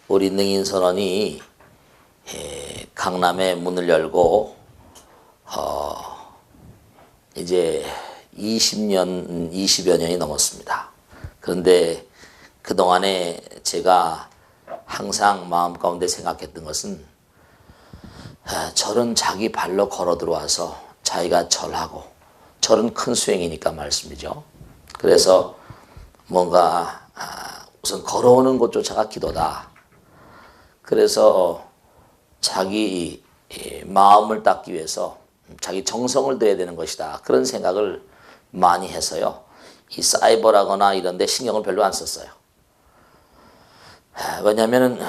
우리 능인선원이 강남에 문을 열고 이제 20여 년이 넘었습니다. 그런데 그동안에 제가 항상 마음 가운데 생각했던 것은 절은 자기 발로 걸어 들어와서 자기가 절하고, 절은 큰 수행이니까 말씀이죠. 그래서 뭔가 우선 걸어오는 것조차가 기도다. 그래서 자기 마음을 닦기 위해서 자기 정성을 들여야 되는 것이다. 그런 생각을 많이 해서요. 이 사이버라거나 이런 데 신경을 별로 안 썼어요. 왜냐하면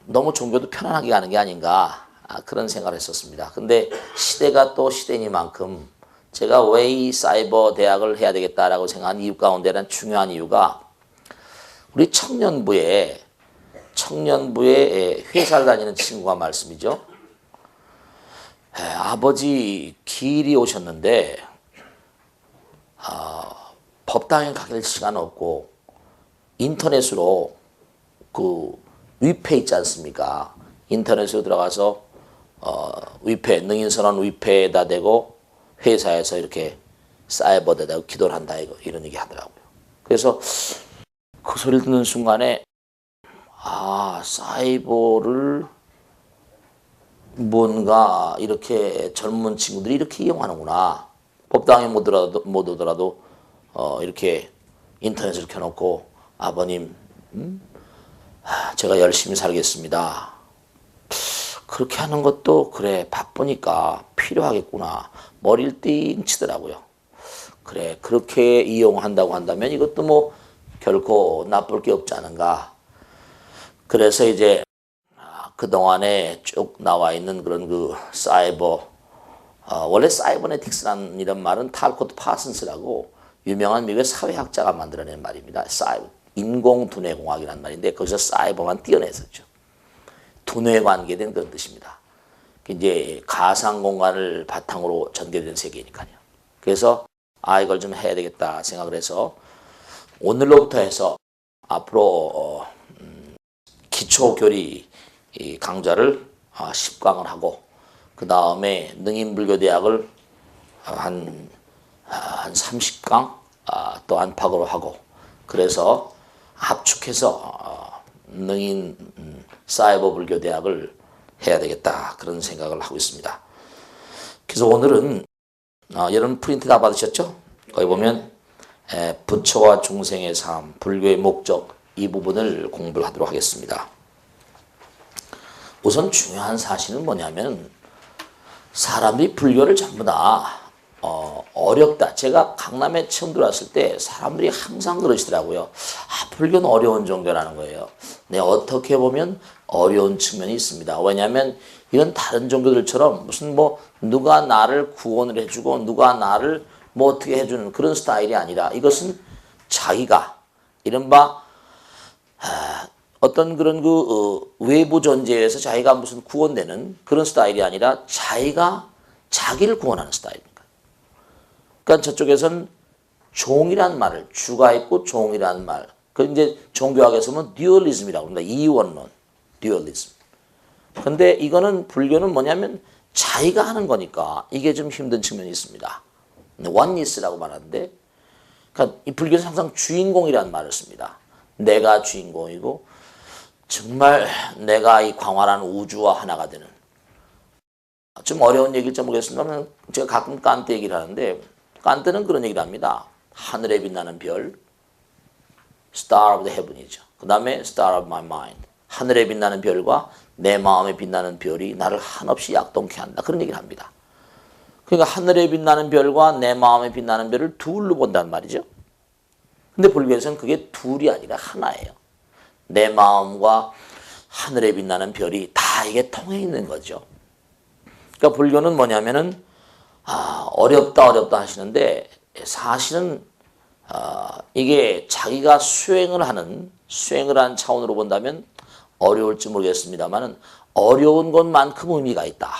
너무 종교도 편안하게 가는 게 아닌가, 그런 생각을 했었습니다. 근데 시대가 또 시대니만큼 제가 왜 이 사이버 대학을 해야 되겠다라고 생각한 이유 가운데는 중요한 이유가 우리 청년부에 회사를 다니는 친구가 말씀이죠. 아버지 기일이 오셨는데 법당에 가길 시간 없고 인터넷으로 그 위패 있지 않습니까? 인터넷으로 들어가서 위패, 능인선언 위패에다 대고 회사에서 이렇게 사이버에다 대고 기도를 한다, 이런 얘기 하더라고요. 그래서 그 소리를 듣는 순간에 사이버를 뭔가 이렇게 젊은 친구들이 이렇게 이용하는구나. 법당에 못 오더라도 이렇게 인터넷을 켜놓고 아버님, 제가 열심히 살겠습니다. 그렇게 하는 것도 그래, 바쁘니까 필요하겠구나. 머리를 띵 치더라고요. 그래, 그렇게 이용한다고 한다면 이것도 뭐 결코 나쁠 게 없지 않은가. 그래서 이제 그동안에 쭉 나와 있는 그런 그 사이버, 원래 사이버네틱스라는 이런 말은 탈코트 파슨스라고 유명한 미국의 사회학자가 만들어낸 말입니다. 인공두뇌공학이라는 말인데 거기서 사이버만 띄어냈었죠. 두뇌 관계된 그런 뜻입니다. 이제 가상 공간을 바탕으로 전개된 세계니까요. 그래서 이걸 좀 해야 되겠다 생각을 해서 오늘로부터 해서 앞으로 기초교리 강좌를 10강을 하고 그 다음에 능인불교대학을 한 30강 또 안팎으로 하고, 그래서 압축해서 능인 사이버 불교대학을 해야 되겠다, 그런 생각을 하고 있습니다. 그래서 오늘은 여러분 프린트 다 받으셨죠? 거기 보면 부처와 중생의 삶, 불교의 목적, 이 부분을 공부를 하도록 하겠습니다. 우선 중요한 사실은 뭐냐면 사람들이 불교를 전부 다 어렵다. 제가 강남에 처음 들어왔을 때 사람들이 항상 그러시더라고요. 불교는 어려운 종교라는 거예요. 네, 어떻게 보면 어려운 측면이 있습니다. 왜냐하면 이건 다른 종교들처럼 무슨 뭐 누가 나를 구원을 해주고 누가 나를 뭐 어떻게 해주는 그런 스타일이 아니라, 이것은 자기가 이른바 어떤 그런 그 외부 존재에서 자기가 무슨 구원되는 그런 스타일이 아니라 자기가 자기를 구원하는 스타일입니다. 그러니까 저쪽에서는 종이란 말을, 주가 있고 종이란 말, 그 이제 종교학에서 보면 듀얼리즘이라고 합니다. 이원론, 듀얼리즘. 근데 이거는 불교는 뭐냐면 자기가 하는 거니까 이게 좀 힘든 측면이 있습니다. 원니스라고 말하는데, 그러니까 이 불교는 항상 주인공이라는 말을 씁니다. 내가 주인공이고 정말 내가 이 광활한 우주와 하나가 되는, 좀 어려운 얘기일지 모르겠습니다만 제가 가끔 깐트 얘기를 하는데 깐트는 그런 얘기를 합니다. 하늘에 빛나는 별, Star of the Heaven이죠. 그 다음에 Star of my mind, 하늘에 빛나는 별과 내 마음에 빛나는 별이 나를 한없이 약동케 한다, 그런 얘기를 합니다. 그러니까 하늘에 빛나는 별과 내 마음에 빛나는 별을 둘로 본다는 말이죠. 근데 불교에서는 그게 둘이 아니라 하나예요. 내 마음과 하늘에 빛나는 별이 다 이게 통해 있는 거죠. 그러니까 불교는 뭐냐면은 어렵다 하시는데 사실은 이게 자기가 수행을 하는 차원으로 본다면 어려울지 모르겠습니다만은 어려운 것만큼 의미가 있다.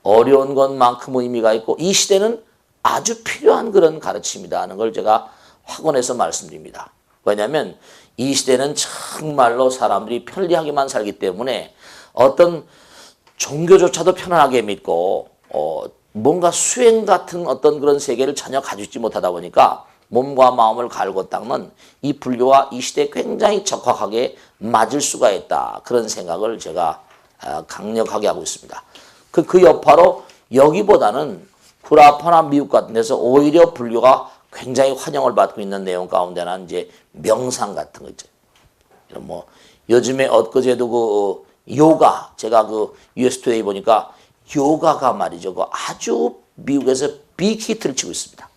어려운 것만큼 의미가 있고 이 시대는 아주 필요한 그런 가르침이다 하는 걸 제가 확언해서 말씀드립니다. 왜냐하면 이 시대는 정말로 사람들이 편리하게만 살기 때문에 어떤 종교조차도 편안하게 믿고 뭔가 수행 같은 어떤 그런 세계를 전혀 가지고 있지 못하다 보니까 몸과 마음을 갈고 닦는 이 불교와 이 시대에 굉장히 적합하게 맞을 수가 있다. 그런 생각을 제가 강력하게 하고 있습니다. 그 여파로 여기보다는 구라파나 미국 같은 데서 오히려 불교가 굉장히 환영을 받고 있는 내용 가운데는 이제 명상 같은 거 있죠. 뭐 요즘에 엊그제도 요가, 제가 US 투데이 보니까 요가가 말이죠. 아주 미국에서 빅히트를 치고 있습니다.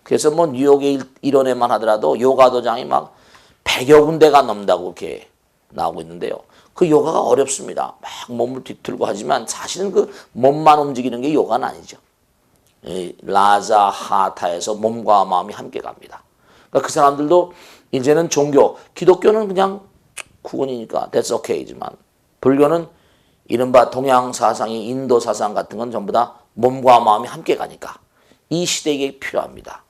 그래서 뭐 뉴욕의 일원에만 하더라도 요가 도장이 막 100여 군데가 넘는다고 이렇게 나오고 있는데요. 그 요가가 어렵습니다. 막 몸을 뒤틀고 하지만 사실은 몸만 움직이는 게 요가는 아니죠. 라자, 하타에서 몸과 마음이 함께 갑니다. 그러니까 그 사람들도 이제는 종교, 기독교는 그냥 구원이니까 that's okay지만 불교는 이른바 동양 사상이 인도 사상 같은 건 전부 다 몸과 마음이 함께 가니까 이 시대에 필요합니다.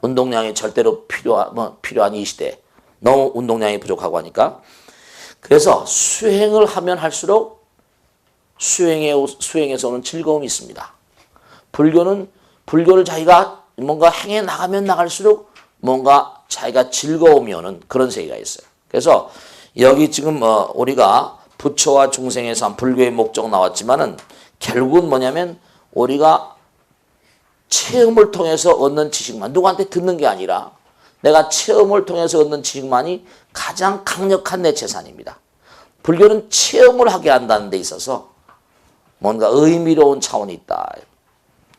운동량이 절대로 필요한 이 시대. 너무 운동량이 부족하고 하니까. 그래서 수행을 하면 할수록 수행에서 오는 즐거움이 있습니다. 불교를 자기가 뭔가 행해 나가면 나갈수록 뭔가 자기가 즐거움이 오는 그런 세계가 있어요. 그래서 여기 지금 우리가 부처와 중생에서 한 불교의 목적 나왔지만은 결국은 뭐냐면 우리가 체험을 통해서 얻는 지식만, 누구한테 듣는 게 아니라 내가 체험을 통해서 얻는 지식만이 가장 강력한 내 재산입니다. 불교는 체험을 하게 한다는 데 있어서 뭔가 의미로운 차원이 있다.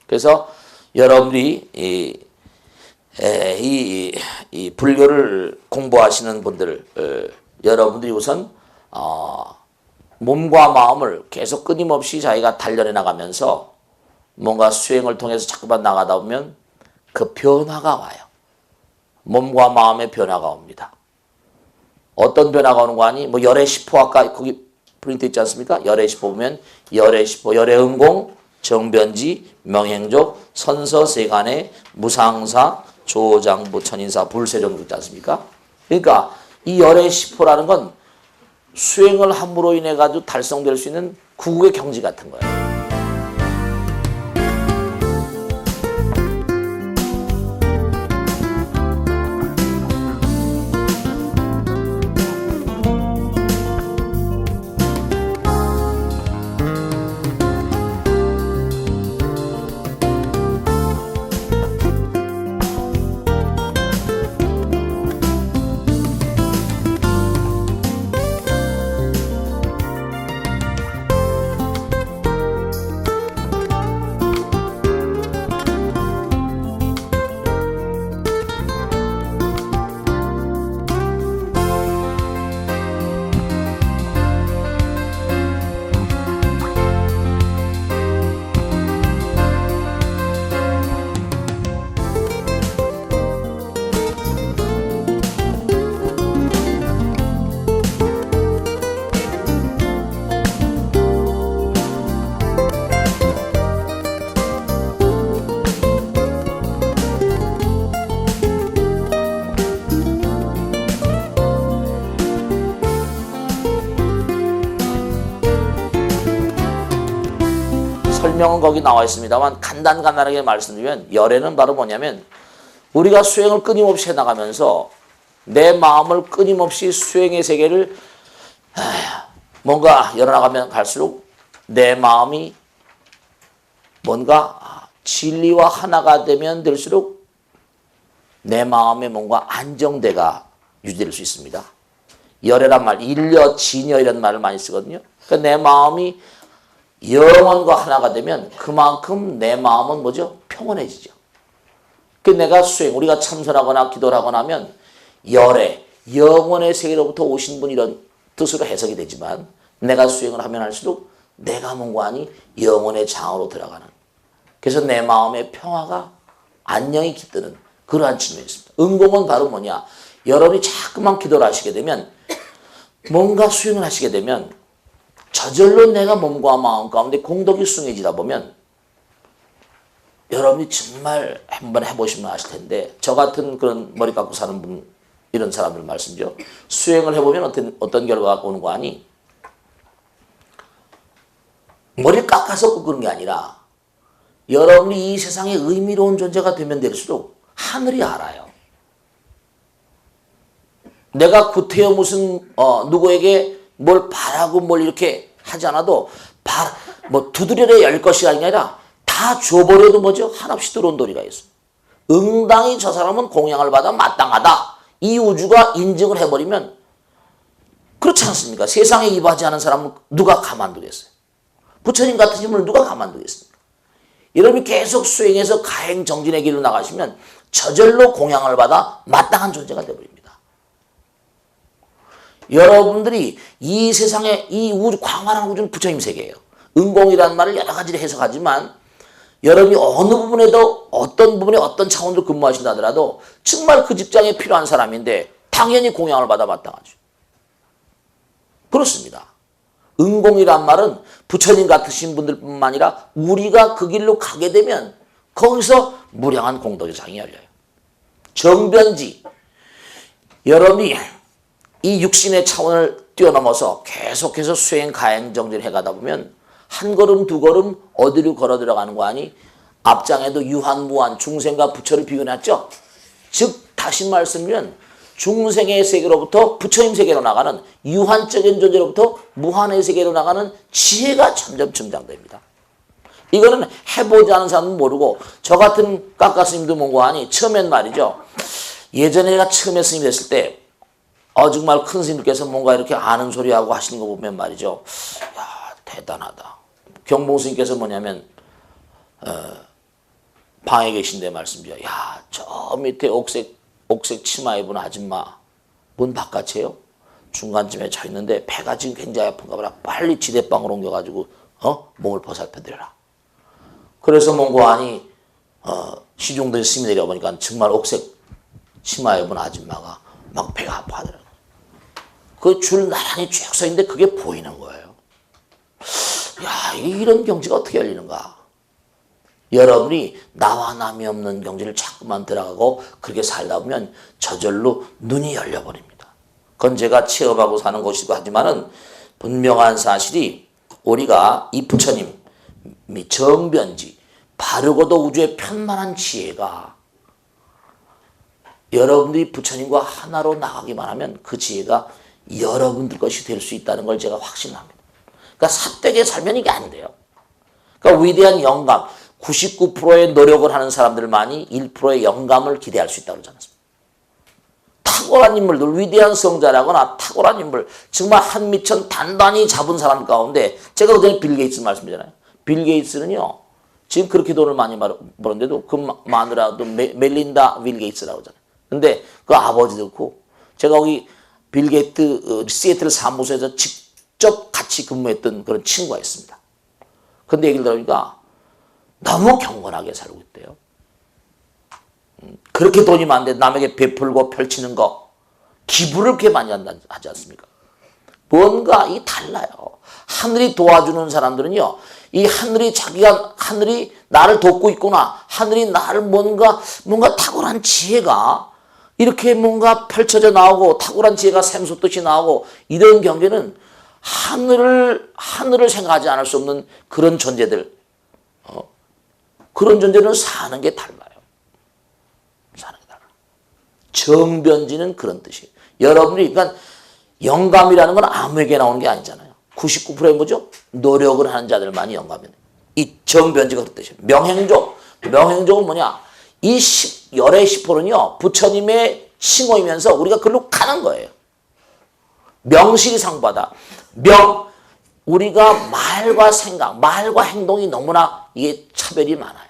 그래서 여러분들이 이 불교를 공부하시는 분들, 여러분들이 우선 몸과 마음을 계속 끊임없이 자기가 단련해 나가면서 뭔가 수행을 통해서 자꾸만 나가다 보면 그 변화가 와요. 몸과 마음의 변화가 옵니다. 어떤 변화가 오는 거 아니? 뭐 열의 시포 아까 거기 프린트 있지 않습니까? 열의 시포 보면 열의 시포, 열의 응공, 정변지, 명행족, 선서세간의 무상사, 조장부, 천인사, 불세종도 있지 않습니까? 그러니까 이 열의 시포라는 건 수행을 함으로 인해 가지고 달성될 수 있는 구국의 경지 같은 거예요. 설명은 거기 나와 있습니다만 간단하게 말씀드리면 열애는 바로 뭐냐면 우리가 수행을 끊임없이 해나가면서 내 마음을 끊임없이 수행의 세계를 뭔가 열어나가면 갈수록 내 마음이 뭔가 진리와 하나가 되면 될수록 내 마음에 뭔가 안정대가 유지될 수 있습니다. 열애란 말, 일려, 진여 이런 말을 많이 쓰거든요. 그러니까 내 마음이 영혼과 하나가 되면 그만큼 내 마음은 뭐죠? 평온해지죠. 그 내가 수행, 우리가 참선하거나 기도를 하거나 하면 열애, 영혼의 세계로부터 오신 분 이런 뜻으로 해석이 되지만 내가 수행을 하면 할수록 내가 뭔가 아니 영혼의 장으로 들어가는, 그래서 내 마음의 평화가 안녕히 깃드는 그러한 측면이 있습니다. 응공은 바로 뭐냐? 여러분이 자꾸만 기도를 하시게 되면 뭔가 수행을 하시게 되면 저절로 내가 몸과 마음 가운데 공덕이 숭해지다 보면 여러분이 정말 한번 해보시면 아실 텐데 저 같은 그런 머리 깎고 사는 분 이런 사람들 말씀이죠. 수행을 해보면 어떤 결과가 오는 거 아니? 머리를 깎아서 그런 게 아니라 여러분이 이 세상에 의미로운 존재가 되면 될수록 하늘이 알아요. 내가 구태여 무슨 누구에게 뭘 바라고 뭘 이렇게 하지 않아도 뭐 두드려야 열 것이 아니라 다 줘버려도 뭐죠? 한없이 들어온 도리가 있어. 응당히 저 사람은 공양을 받아 마땅하다. 이 우주가 인증을 해버리면 그렇지 않습니까? 세상에 입하지 않은 사람은 누가 가만두겠어요? 부처님 같은 분을 누가 가만두겠습니까? 여러분이 계속 수행해서 가행정진의 길로 나가시면 저절로 공양을 받아 마땅한 존재가 되어버립니다. 여러분들이 이 세상에 이 우주, 광활한 우주는 부처님 세계예요. 은공이라는 말을 여러 가지로 해석하지만 여러분이 어느 부분에도 어떤 부분에 어떤 차원으로 근무하신다 하더라도 정말 그 직장에 필요한 사람인데 당연히 공양을 받아 마땅하죠. 그렇습니다. 은공이란 말은 부처님 같으신 분들뿐만 아니라 우리가 그 길로 가게 되면 거기서 무량한 공덕의 장이 열려요. 정변지, 여러분이 이 육신의 차원을 뛰어넘어서 계속해서 수행, 가행, 정진을 해가다 보면 한 걸음 두 걸음 어디로 걸어 들어가는 거 아니? 앞장에도 유한, 무한, 중생과 부처를 비교해놨죠? 즉 다시 말씀드리면 중생의 세계로부터 부처님 세계로 나가는 유한적인 존재로부터 무한의 세계로 나가는 지혜가 점점 증장됩니다. 이거는 해보지 않은 사람은 모르고 저 같은 깎아스님도 뭔고 하니 처음엔 말이죠. 예전에 내가 처음에 스님이 됐을 때 정말 큰 스님께서 뭔가 이렇게 아는 소리하고 하시는 거 보면 말이죠. 야, 대단하다. 경봉 스님께서 뭐냐면 방에 계신데 말씀드려. 야, 저 밑에 옥색 치마 입은 아줌마 문 바깥이에요. 중간쯤에 저 있는데 배가 지금 굉장히 아픈가 보라. 빨리 지대방으로 옮겨가지고 몸을 보살펴드려라. 그래서 뭔고 하니 시중들이 스님이 내려보니까 정말 옥색 치마 입은 아줌마가 막 배가 아파하더라고요. 그 줄 나란히 쭉 서 있는데 그게 보이는 거예요. 야, 이런 경지가 어떻게 열리는가? 여러분이 나와 남이 없는 경지를 자꾸만 들어가고 그렇게 살다 보면 저절로 눈이 열려버립니다. 그건 제가 체험하고 사는 것이고 하지만은 분명한 사실이 우리가 이 부처님, 정변지, 바르고도 우주의 편만한 지혜가 여러분들이 부처님과 하나로 나가기만 하면 그 지혜가 여러분들 것이 될 수 있다는 걸 제가 확신합니다. 그러니까 삿되게 살면 이게 안 돼요. 그러니까 위대한 영감, 99%의 노력을 하는 사람들만이 1%의 영감을 기대할 수 있다고 그러지 않습니까? 탁월한 인물들, 위대한 성자라거나 탁월한 인물, 정말 한미천 단단히 잡은 사람 가운데 제가 그전에 빌 게이츠 말씀드렸잖아요. 빌 게이츠는요. 지금 그렇게 돈을 많이 벌었는데도 그 마누라도 멜린다 빌 게이츠라고 하잖아요. 근데 그 아버지도 그렇고 제가 거기 빌 게이츠 시애틀 사무소에서 직접 같이 근무했던 그런 친구가 있습니다. 근데 얘기를 들어보니까 너무 경건하게 살고 있대요. 그렇게 돈이 많은데 남에게 베풀고 펼치는 거 기부를 그렇게 많이 하지 않습니까? 뭔가 이 달라요. 하늘이 도와주는 사람들은요. 이 하늘이 나를 돕고 있구나. 하늘이 나를 뭔가 탁월한 지혜가 이렇게 뭔가 펼쳐져 나오고 탁월한 지혜가 샘솟듯이 나오고 이런 경계는 하늘을 생각하지 않을 수 없는 그런 존재들. 그런 존재는 사는 게 달라요. 사는 게 달라요. 정변지는 그런 뜻이에요. 여러분이 그러니까 영감이라는 건 아무에게 나오는 게 아니잖아요. 99%의 뭐죠? 노력을 하는 자들만이 영감이에요. 이 정변지가 그런 뜻이에요. 명행족은 뭐냐? 이 열의 10%는요. 부처님의 칭호이면서 우리가 그걸로 가는 거예요. 명실이 상부하다. 우리가 말과 생각, 말과 행동이 너무나 이게 차별이 많아요.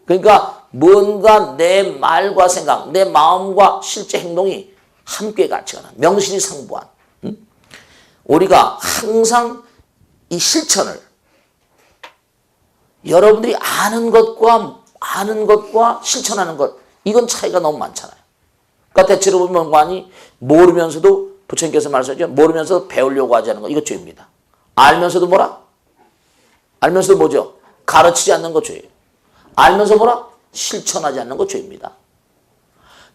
그러니까 뭔가 내 말과 생각, 내 마음과 실제 행동이 함께 같이 가는 명실이 상부한. 우리가 항상 이 실천을 여러분들이 아는 것과 실천하는 것 이건 차이가 너무 많잖아요. 그러니까 대체로 보면 뭐하니 모르면서도 부처님께서 말씀하셨죠. 모르면서 배우려고 하지 않는 거 이거 죄입니다. 알면서도 뭐라? 알면서도 뭐죠? 가르치지 않는 거 죄예요. 알면서 뭐라? 실천하지 않는 거 죄입니다.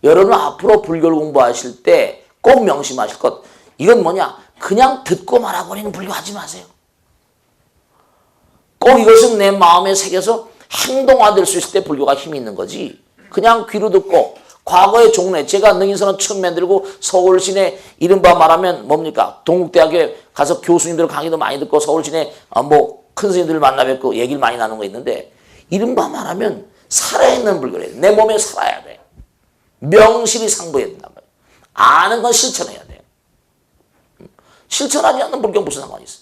여러분 앞으로 불교를 공부하실 때 꼭 명심하실 것, 이건 뭐냐? 그냥 듣고 말아버리는 불교 하지 마세요. 꼭 이것은 내 마음에 새겨서 행동화될 수 있을 때 불교가 힘이 있는 거지. 그냥 귀로 듣고 과거의 종래, 제가 능인선언 처음 만들고 서울 시내 이른바 말하면 뭡니까? 동국대학에 가서 교수님들 강의도 많이 듣고 서울 시내 큰 스님들 만나 뵙고 얘기를 많이 나누는 거 있는데, 이른바 말하면 살아있는 불교래. 내 몸에 살아야 돼. 명실이 상부해야 된단 말이야. 아는 건 실천해야 돼. 실천하지 않는 불교는 무슨 상관이 있어?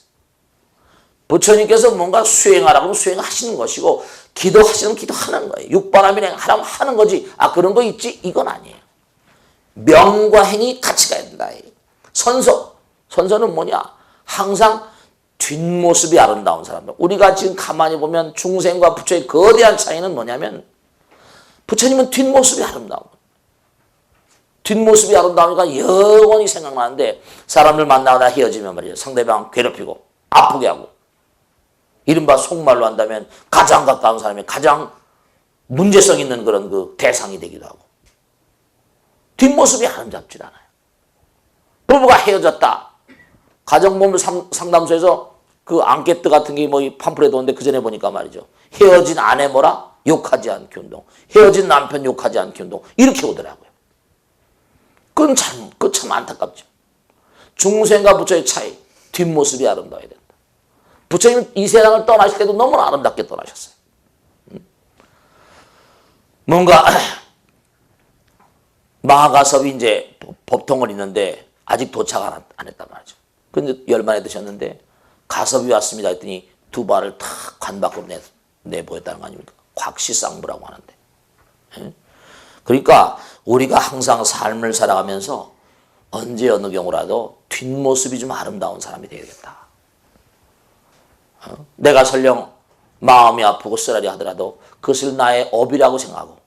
부처님께서 뭔가 수행하라고 하면 수행하시는 것이고, 기도하시는 기도하는 거예요. 육바라밀 하라면 하는 거지. 그런 거 있지? 이건 아니에요. 명과 행이 같이 가야 된다. 선서는 뭐냐? 항상 뒷모습이 아름다운 사람들. 우리가 지금 가만히 보면 중생과 부처의 거대한 차이는 뭐냐면, 부처님은 뒷모습이 아름다운 거예요. 뒷모습이 아름다우니까 영원히 생각나는데, 사람들 만나다 헤어지면 말이죠. 상대방 괴롭히고 아프게 하고, 이른바 속말로 한다면 가장 가까운 사람이 가장 문제성 있는 그런 그 대상이 되기도 하고, 뒷모습이 아름답지 않아요. 부부가 헤어졌다. 가정법률 상담소에서 그 앙케트 같은 게 팜플렛 오는데, 그 전에 보니까 말이죠. 헤어진 아내 뭐라? 욕하지 않기 운동. 헤어진 남편 욕하지 않기 운동. 이렇게 오더라고요. 그건 참 안타깝죠. 중생과 부처의 차이, 뒷모습이 아름다워야 된다. 부처님은 이 세상을 떠나실 때도 너무 아름답게 떠나셨어요. 뭔가 마하가섭이 이제 법통을 있는데 아직 도착 안 했단 말이죠. 근데 열만에 드셨는데, 가섭이 왔습니다 했더니 두 발을 탁 관 밖으로 내보였다는 거 아닙니까? 곽시쌍부라고 하는데. 그러니까 우리가 항상 삶을 살아가면서 언제 어느 경우라도 뒷모습이 좀 아름다운 사람이 되야겠다. 내가 설령 마음이 아프고 쓰라리 하더라도 그것을 나의 업이라고 생각하고,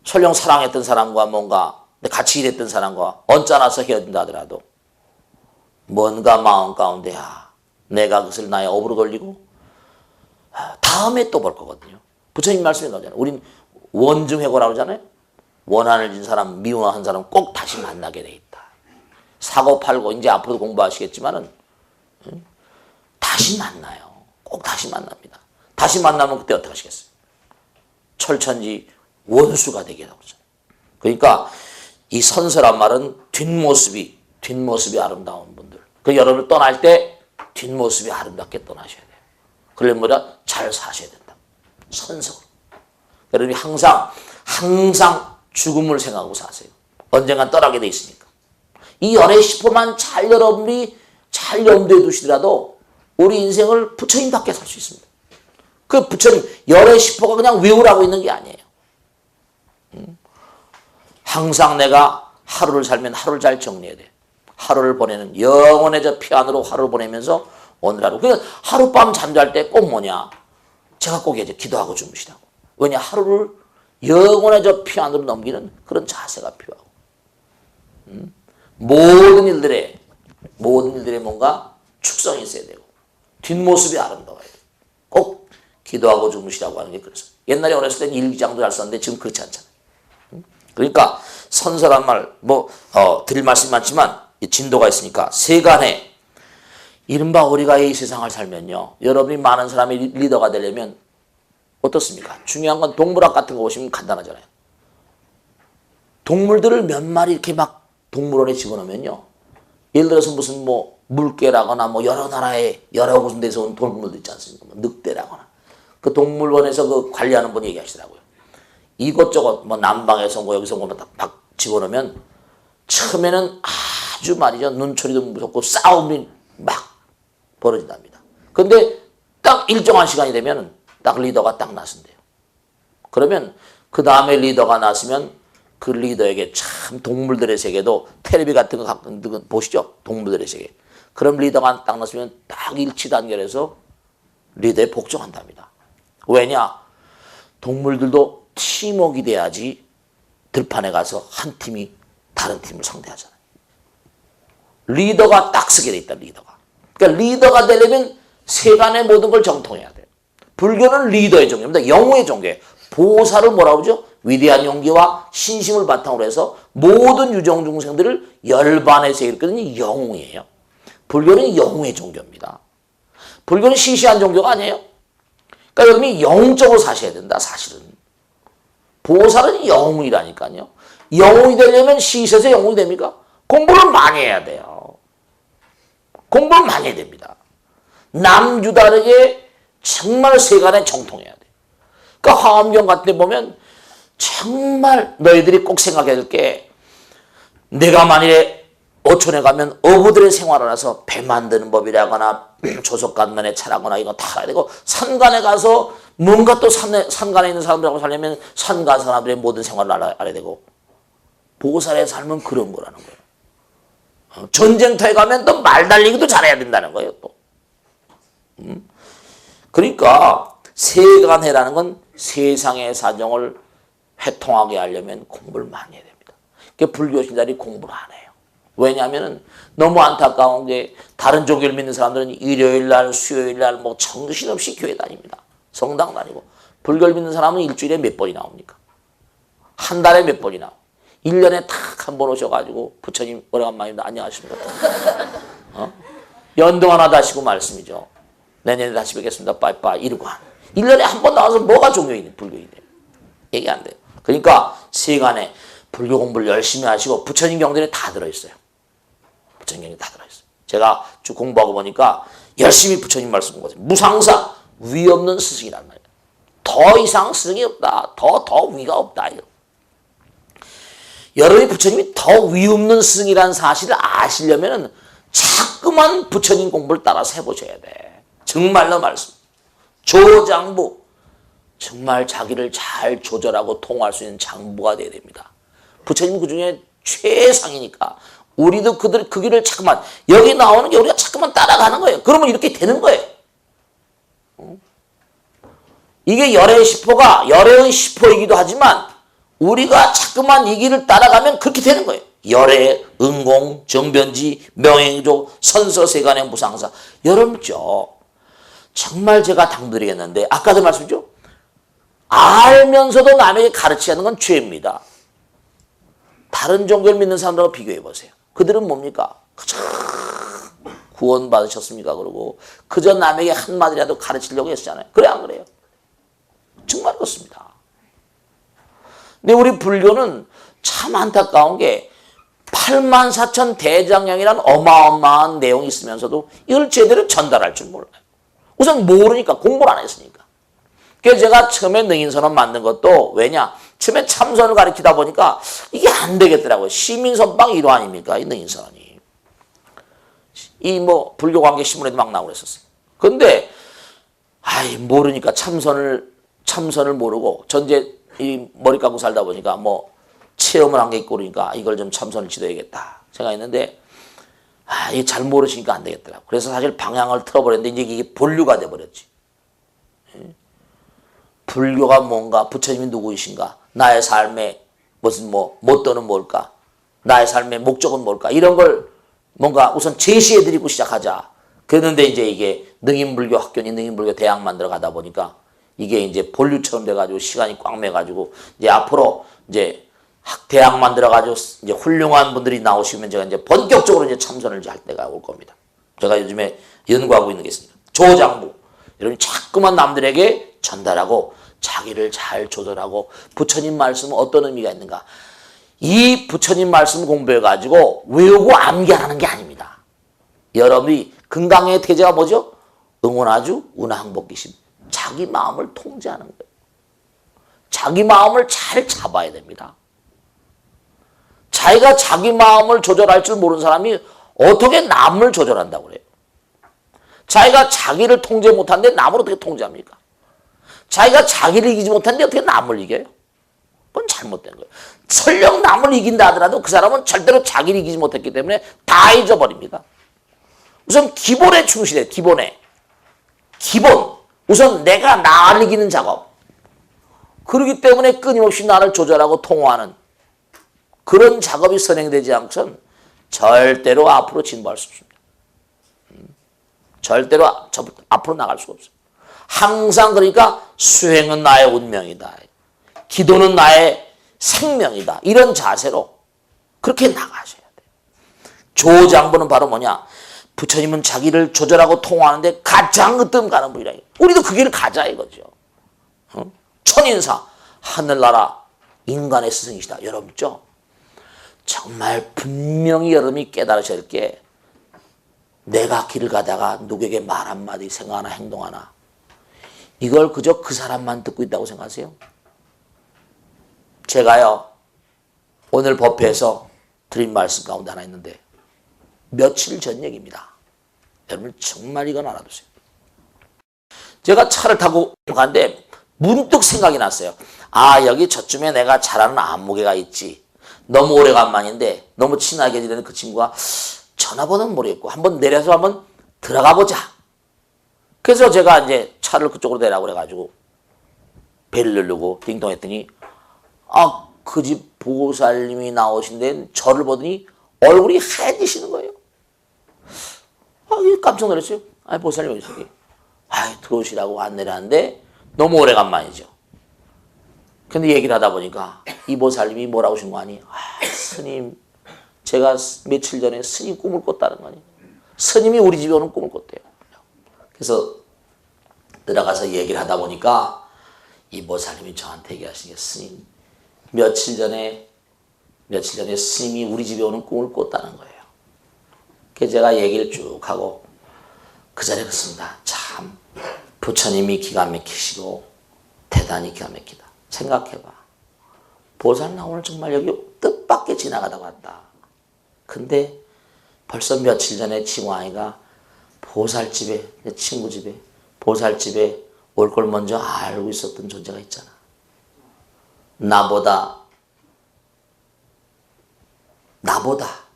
설령 사랑했던 사람과 뭔가 같이 일했던 사람과 언짢아서 헤어진다 하더라도 뭔가 마음 가운데 내가 그것을 나의 업으로 돌리고 다음에 또 볼 거거든요. 부처님 말씀에 나오잖아요. 우린 원증회고라고 하잖아요. 원한을 진 사람, 미워한 사람 꼭 다시 만나게 돼 있다. 사고 팔고 이제 앞으로도 공부하시겠지만은 다시 만나요. 꼭 다시 만납니다. 다시 만나면 그때 어떻게 하시겠어요? 철천지 원수가 되게 되잖아요. 그러니까 이 선서란 말은 뒷모습이 아름다운 분들. 그 여러분을 떠날 때 뒷모습이 아름답게 떠나셔야 돼요. 그러려면 뭐라? 잘 사셔야 된다. 선서로. 여러분이 항상 죽음을 생각하고 사세요. 언젠간 떠나게 돼 있으니까. 이 열의 시포만 여러분이 잘 염두에 두시더라도 우리 인생을 부처님답게 살 수 있습니다. 그 부처님 열의 시포가 그냥 외우라고 있는 게 아니에요. 항상 내가 하루를 살면 하루를 잘 정리해야 돼. 하루를 보내는 영혼의 저 피 안으로 하루를 보내면서 오늘 하루. 그러니까 하룻밤 잠잘 때 꼭 뭐냐? 제가 꼭 이제 기도하고 주무시라고. 왜냐? 하루를 영혼의 저 피 안으로 넘기는 그런 자세가 필요하고. 모든 일들에 뭔가 축성이 있어야 되고 뒷모습이 아름다워야 돼. 꼭 기도하고 주무시라고 하는 게 그래서. 옛날에 어렸을 때는 일기장도 잘 썼는데 지금 그렇지 않잖아요. 그러니까 선서란 말 드릴 말씀이 많지만 진도가 있으니까 세간에 이른바 우리가 이 세상을 살면요. 여러분이 많은 사람이 리더가 되려면 어떻습니까? 중요한 건 동물학 같은 거 보시면 간단하잖아요. 동물들을 몇 마리 이렇게 막 동물원에 집어넣으면요. 예를 들어서 무슨 물개라거나 여러 나라의 여러 곳 데서 온 동물도 있지 않습니까? 늑대라거나. 그 동물원에서 그 관리하는 분이 얘기하시더라고요. 이것저것 남방에서 여기서 막 집어넣으면 처음에는 아주 말이죠. 눈초리도 무섭고 싸움이 막 벌어진답니다. 근데 딱 일정한 시간이 되면 딱 리더가 딱 나선대요. 그러면 그 다음에 리더가 나서면 그 리더에게 참 동물들의 세계도 텔레비 같은 거 보시죠? 동물들의 세계. 그럼 리더가 딱 나서면 딱 일치단결해서 리더에 복종한답니다. 왜냐? 동물들도 팀워크가 돼야지 들판에 가서 한 팀이 다른 팀을 상대하잖아요. 리더가 딱 서게 돼 있다, 리더가. 그러니까 리더가 되려면 세간의 모든 걸 정통해야 돼요. 불교는 리더의 종교입니다. 영웅의 종교예요. 보살을 뭐라고 그러죠? 위대한 용기와 신심을 바탕으로 해서 모든 유정 중생들을 열반에서 일으키는 영웅이에요. 불교는 영웅의 종교입니다. 불교는 시시한 종교가 아니에요. 그러니까 여러분이 영웅적으로 사셔야 된다, 사실은. 보살은 영웅이라니까요. 영웅이 되려면 시시해서 영웅이 됩니까? 공부를 많이 해야 돼요. 공부를 많이 해야 됩니다. 남유다르게 정말 세간에 정통해야 돼. 그러니까 화엄경 같은 데 보면 정말 너희들이 꼭 생각해야 될 게, 내가 만일에 어촌에 가면 어부들의 생활을 알아서 배 만드는 법이라거나 조석간만에 차라거나 이거 다 알아야 되고, 산간에 가서 뭔가 또 산간에 있는 사람들하고 살려면 산간 사람들의 모든 생활을 알아야 되고, 보살의 삶은 그런 거라는 거예요. 전쟁터에 가면 또 말 달리기도 잘해야 된다는 거예요, 또. 그러니까 세간해라는 건 세상의 사정을 회통하게 하려면 공부를 많이 해야 됩니다. 그러니까 불교 신자들이 공부를 안 해요. 왜냐하면 너무 안타까운 게, 다른 종교를 믿는 사람들은 일요일날, 수요일날 뭐 정신없이 교회 다닙니다. 성당 다니고. 불교를 믿는 사람은 일주일에 몇 번이 나옵니까? 한 달에 몇 번이 나와? 1년에 딱 한 번 오셔가지고 부처님 오래간만입니다. 안녕하십니까? 연동 하나 다시고 말씀이죠. 내년에 다시 뵙겠습니다. 빠이빠이 이러고 한. 1년에 한 번 나와서 뭐가 종교인이 불교인이에요? 얘기 안 돼요. 그러니까 세간에 불교 공부를 열심히 하시고, 부처님 경전에 다 들어있어요. 부처님 경전에 다 들어있어요. 제가 쭉 공부하고 보니까 열심히 부처님 말씀 공부하세요. 무상사, 위 없는 스승이란 말이에요. 더 이상 스승이 없다. 더 위가 없다. 여러분이 부처님이 더 위 없는 스승이라는 사실을 아시려면 자꾸만 부처님 공부를 따라서 해보셔야 돼. 정말로 말씀. 조장부. 정말 자기를 잘 조절하고 통할 수 있는 장부가 돼야 됩니다. 부처님 그 중에 최상이니까 우리도 그 길을 자꾸만, 여기 나오는 게 우리가 자꾸만 따라가는 거예요. 그러면 이렇게 되는 거예요. 이게 열의 시포가 열의 시포이기도 하지만 우리가 자꾸만 이 길을 따라가면 그렇게 되는 거예요. 열의, 응공, 정변지, 명행조, 선서세간의 무상사. 여러분죠, 정말 제가 당드리겠는데, 아까도 말씀드렸죠? 알면서도 남에게 가르치지 않는 건 죄입니다. 다른 종교를 믿는 사람들하고 비교해 보세요. 그들은 뭡니까? 그저 구원 받으셨습니까? 그러고 그저 남에게 한마디라도 가르치려고 했잖아요. 그래 안 그래요? 정말 그렇습니다. 근데 우리 불교는 참 안타까운 게 84,000 대장량이라는 어마어마한 내용이 있으면서도 이걸 제대로 전달할 줄 몰라요. 우선 모르니까, 공부를 안 했으니까. 그래서 제가 처음에 능인선언 만든 것도, 왜냐? 처음에 참선을 가르치다 보니까 이게 안 되겠더라고요. 시민선방 1호 아닙니까? 이 능인선언이. 이 뭐 불교 관계 신문에도 막 나오고 그랬었어요. 근데 모르니까 참선을 모르고 전제 이 머리 감고 살다 보니까 뭐 체험을 한 게 있고 그러니까 이걸 좀 참선을 지도해야겠다 생각했는데, 이게 잘 모르시니까 안 되겠더라고. 그래서 사실 방향을 틀어버렸는데 이제 이게 본류가 돼버렸지. 불교가 뭔가, 부처님이 누구이신가, 나의 삶의 무슨 모토는 뭘까, 나의 삶의 목적은 뭘까, 이런 걸 뭔가 우선 제시해드리고 시작하자. 그랬는데 이제 이게 능인불교 학교니 능인불교 대학 만들어 가다 보니까 이게 이제 본류처럼 돼가지고 시간이 꽉 매가지고, 이제 앞으로 이제 대학 만들어가지고 이제 훌륭한 분들이 나오시면 제가 이제 본격적으로 이제 참선을 할 때가 올 겁니다. 제가 요즘에 연구하고 있는 게 있습니다. 조장부. 여러분이 자꾸만 남들에게 전달하고 자기를 잘 조절하고, 부처님 말씀은 어떤 의미가 있는가. 이 부처님 말씀 공부해가지고 외우고 암기하는 게 아닙니다. 여러분이 건강의 태제가 뭐죠? 응원아주 운항복기심. 자기 마음을 통제하는 거예요. 자기 마음을 잘 잡아야 됩니다. 자기가 자기 마음을 조절할 줄 모르는 사람이 어떻게 남을 조절한다고 그래요? 자기가 자기를 통제 못하는데 남을 어떻게 통제합니까? 자기가 자기를 이기지 못하는데 어떻게 남을 이겨요? 그건 잘못된 거예요. 설령 남을 이긴다 하더라도 그 사람은 절대로 자기를 이기지 못했기 때문에 다 잊어버립니다. 우선 기본에 충실해. 기본. 우선 내가 나를 이기는 작업. 그렇기 때문에 끊임없이 나를 조절하고 통화하는 그런 작업이 선행되지 않고선 절대로 앞으로 진보할 수 없습니다. 절대로 앞으로 나갈 수가 없어요. 항상 그러니까 수행은 나의 운명이다. 기도는 나의 생명이다. 이런 자세로 그렇게 나가셔야 돼요. 조장부는 바로 뭐냐? 부처님은 자기를 조절하고 통화하는데 가장 으뜸 가는 분이라. 우리도 그 길을 가자 이거죠. 천인사, 하늘나라, 인간의 스승이시다. 여러분 있죠? 정말 분명히 여러분이 깨달으셔야 할 게, 내가 길을 가다가 누구에게 말 한마디, 생각하나 행동하나, 이걸 그저 그 사람만 듣고 있다고 생각하세요? 제가요, 오늘 법회에서 드린 말씀 가운데 하나 있는데, 며칠 전 얘기입니다. 여러분 정말 이건 알아두세요. 제가 차를 타고 가는데 문득 생각이 났어요. 아, 여기 저쯤에 내가 잘 아는 안목애가 있지. 너무 오래간만인데 너무 친하게 지내는 그 친구가 전화번호는 모르겠고 한번 내려서 한번 들어가 보자. 그래서 제가 이제 차를 그쪽으로 내라고 그래가지고 벨을 누르고 띵동 했더니, 아, 그 집 보살님이 나오신 데는 저를 보더니 얼굴이 하얘지시는 거예요. 아, 깜짝 놀랐어요. 아, 보살님 어디 있어요? 아, 들어오시라고 안내를 하는데 너무 오래간만이죠. 근데 얘기를 하다 보니까 이 보살님이 뭐라고 하신 거 아니? 아, 스님, 제가 며칠 전에 스님 꿈을 꿨다는 거 아니? 스님이 우리 집에 오는 꿈을 꿨대요. 그래서 들어가서 얘기를 하다 보니까 이 보살님이 저한테 얘기하시는 게, 스님, 며칠 전에 스님이 우리 집에 오는 꿈을 꿨다는 거예요. 그래서 제가 얘기를 쭉 하고 그 자리에 그렇습니다. 참 부처님이 기가 막히시고 대단히 기가 막히다. 생각해봐. 보살 나 오늘 정말 여기 뜻밖의 지나가다 왔다. 근데 벌써 며칠 전에 칭화이가 보살집에, 내 친구 집에, 보살집에 올 걸 먼저 알고 있었던 존재가 있잖아. 나보다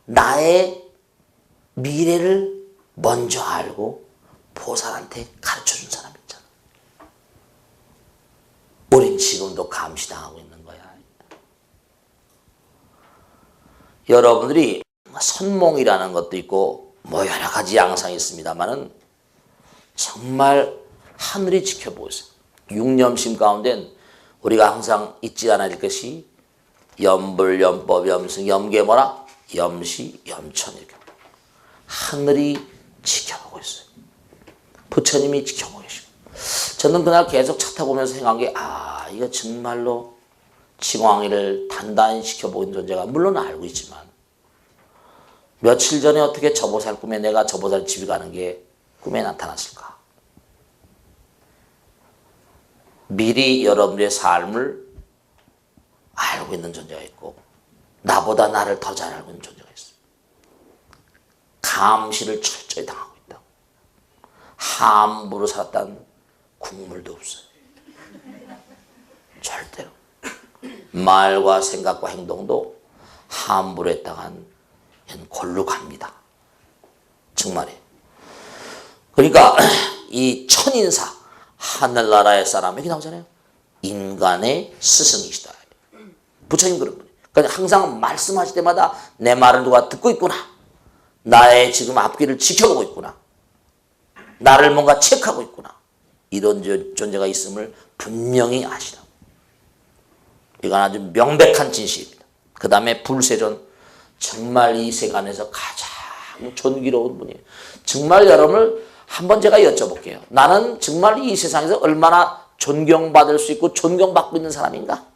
나의 미래를 먼저 알고 보살한테 가르쳐준 사람 있잖아. 우린 지금도 감시당하고 있는 거야. 여러분들이 선몽이라는 것도 있고 뭐 여러 가지 양상이 있습니다만은 정말 하늘이 지켜보고 있어요. 육념심 가운데는 우리가 항상 잊지 않아야 될 것이 염불, 염법, 염승, 염계 뭐라? 염시, 염천 이렇게. 하늘이 지켜보고 있어요. 부처님이 지켜보고 계시고. 저는 그날 계속 차 타고 오면서 생각한 게, 아, 이거 정말로 칭왕이를 단단히 지켜보는 존재가 물론 알고 있지만 며칠 전에 어떻게 저 보살 꿈에 내가 저 보살 집에 가는 게 꿈에 나타났을까? 미리 여러분의 삶을 알고 있는 존재가 있고 나보다 나를 더 잘 알고 있는 존재가 있어요. 감시를 철저히 당하고 있다고. 함부로 살았다는 국물도 없어요. 절대로. 말과 생각과 행동도 함부로 했다간 골로 갑니다. 정말이에요. 그러니까 이 천인사, 하늘나라의 사람, 여기 나오잖아요. 인간의 스승이시다. 부처님 그런 분이에요. 그러니까 항상 말씀하실 때마다 내 말을 누가 듣고 있구나. 나의 지금 앞길을 지켜보고 있구나. 나를 뭔가 체크하고 있구나. 이런 존재가 있음을 분명히 아시라고. 이건 아주 명백한 진실입니다. 그 다음에 불세존, 정말 이 세간에서 가장 존귀로운 분이에요. 정말 여러분을 한번 제가 여쭤볼게요. 나는 정말 이 세상에서 얼마나 존경받을 수 있고 존경받고 있는 사람인가?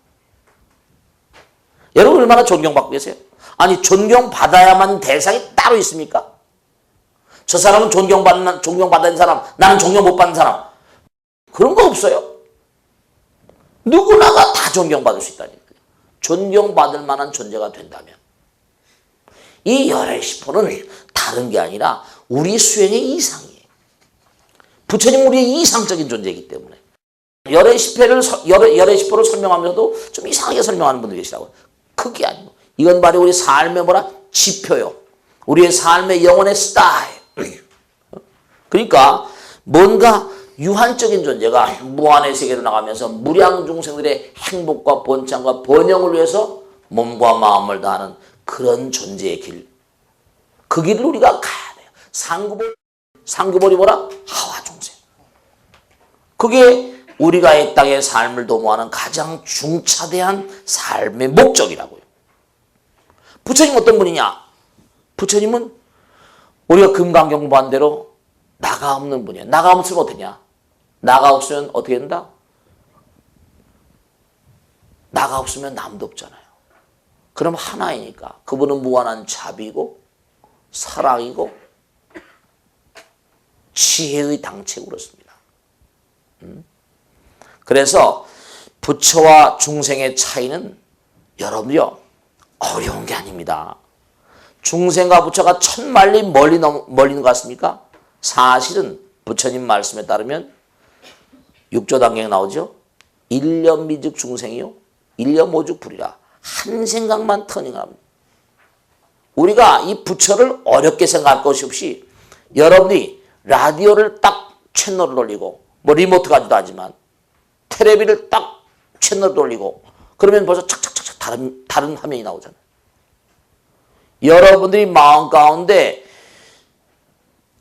여러분 얼마나 존경받고 계세요? 아니, 존경받아야만 대상이 따로 있습니까? 저 사람은 존경받는 사람, 나는 존경 못 받는 사람. 그런 거 없어요. 누구나가 다 존경받을 수 있다니까요. 존경받을 만한 존재가 된다면 이 열의 시포는 다른 게 아니라 우리 수행의 이상이에요. 부처님 우리의 이상적인 존재이기 때문에 열의 시포를 설명하면서도 좀 이상하게 설명하는 분들이 계시다고요. 그게 아니고 이건 바로 우리 삶의 뭐라? 지표요. 우리의 삶의 영혼의 스타일. 그러니까 뭔가 유한적인 존재가 무한의 세계로 나가면서 무량 중생들의 행복과 번창과 번영을 위해서 몸과 마음을 다하는 그런 존재의 길. 그 길을 우리가 가야 돼요. 상급벌이 뭐라? 하와 중생. 그게 우리가 이 땅의 삶을 도모하는 가장 중차대한 삶의 목적이라고요. 부처님 어떤 분이냐? 부처님은 우리가 금강경 반대로 나가 없는 분이에요. 나가 없으면 어떠냐? 나가 없으면 어떻게 된다? 나가 없으면 남도 없잖아요. 그럼 하나이니까 그분은 무한한 자비고 사랑이고 지혜의 당체고 그렇습니다. 그래서 부처와 중생의 차이는 여러분요 어려운 게 아닙니다. 중생과 부처가 천만리 멀리 있는 것 같습니까? 사실은 부처님 말씀에 따르면 육조단경에 나오죠. 일념미즉 중생이요 일념오죽 불이라. 한 생각만 터닝합니다. 우리가 이 부처를 어렵게 생각할 것이 없이 여러분이 라디오를 딱 채널을 돌리고 뭐 리모트 가지도 하지만 텔레비를 딱 채널 돌리고 그러면 벌써 착착착착 다른 화면이 나오잖아요. 여러분들이 마음 가운데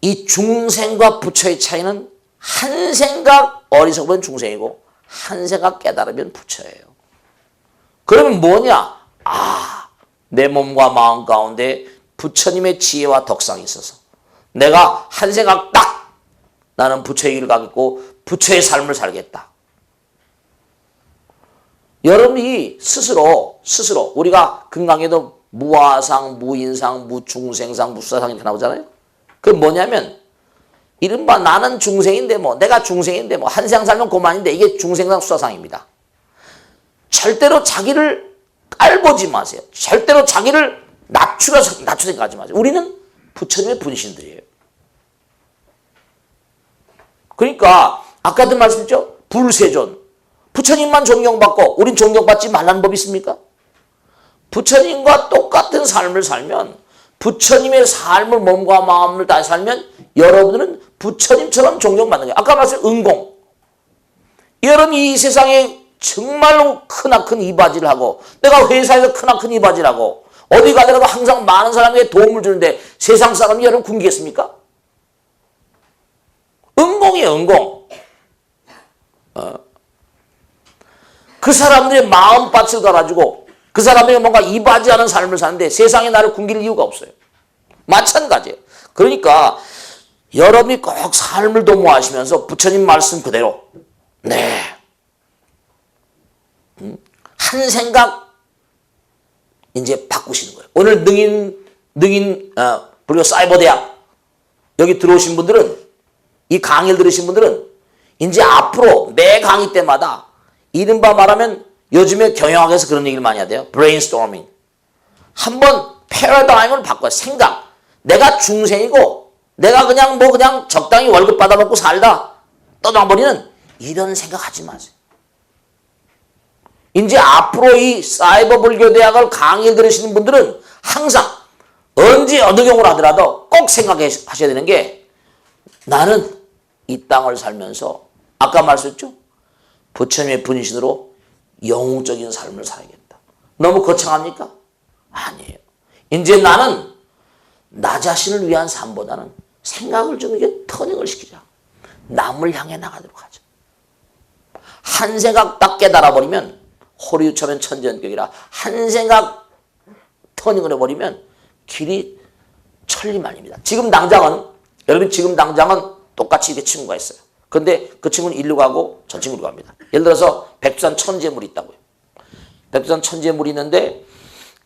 이 중생과 부처의 차이는 한 생각 어리석으면 중생이고 한 생각 깨달으면 부처예요. 그러면 뭐냐? 내 몸과 마음 가운데 부처님의 지혜와 덕상이 있어서 내가 한 생각 딱 나는 부처의 길을 가겠고 부처의 삶을 살겠다. 여러분이 스스로 우리가 금강에도 무아상, 무인상, 무중생상, 무수사상 이렇게 나오잖아요. 그게 뭐냐면 이른바 나는 중생인데 내가 중생인데 한 세상 살면 그만인데 이게 중생상 수사상입니다. 절대로 자기를 깔보지 마세요. 절대로 자기를 낮추려 생각하지 마세요. 우리는 부처님의 분신들이에요. 그러니까 아까도 말씀드렸죠. 불세존. 부처님만 존경받고 우린 존경받지 말라는 법이 있습니까? 부처님과 똑같은 삶을 살면 부처님의 삶을 몸과 마음을 다 살면 여러분들은 부처님처럼 존경받는 거예요. 아까 말씀 은공. 여러분 이 세상에 정말로 크나큰 이바지를 하고 내가 회사에서 크나큰 이바지를 하고 어디 가더라도 항상 많은 사람에게 도움을 주는데 세상 사람이 여러분 굶기겠습니까? 은공이에요. 은공. 그 사람들의 마음밭을 갈아주고 그 사람에게 뭔가 이바지하는 삶을 사는데 세상에 나를 굶길 이유가 없어요. 마찬가지예요. 그러니까 여러분이 꼭 삶을 도모하시면서 부처님 말씀 그대로 한 생각 이제 바꾸시는 거예요. 오늘 능인 불교 사이버대학 여기 들어오신 분들은 이 강의를 들으신 분들은 이제 앞으로 매 강의 때마다 이른바 말하면 요즘에 경영학에서 그런 얘기를 많이 하대요. 브레인스토밍. 한번 패러다임을 바꿔요. 생각. 내가 중생이고 내가 그냥 적당히 월급 받아먹고 살다 떠나버리는 이런 생각하지 마세요. 이제 앞으로 이 사이버 불교 대학을 강의를 들으시는 분들은 항상 언제 어느 경우를 하더라도 꼭 생각하셔야 되는 게 나는 이 땅을 살면서 아까 말씀했죠? 부처님의 분신으로 영웅적인 삶을 살아야겠다. 너무 거창합니까? 아니에요. 이제 나는 나 자신을 위한 삶보다는 생각을 좀 이렇게 터닝을 시키자. 남을 향해 나가도록 하자. 한 생각 딱 깨달아버리면 호리유처면 천지연격이라 한 생각 터닝을 해버리면 길이 천리만립니다. 지금 당장은 똑같이 이렇게 친구가 있어요. 근데 그 친구는 일로 가고 저 친구로 갑니다. 예를 들어서 백두산 천지의 물이 있다고요. 백두산 천지의 물이 있는데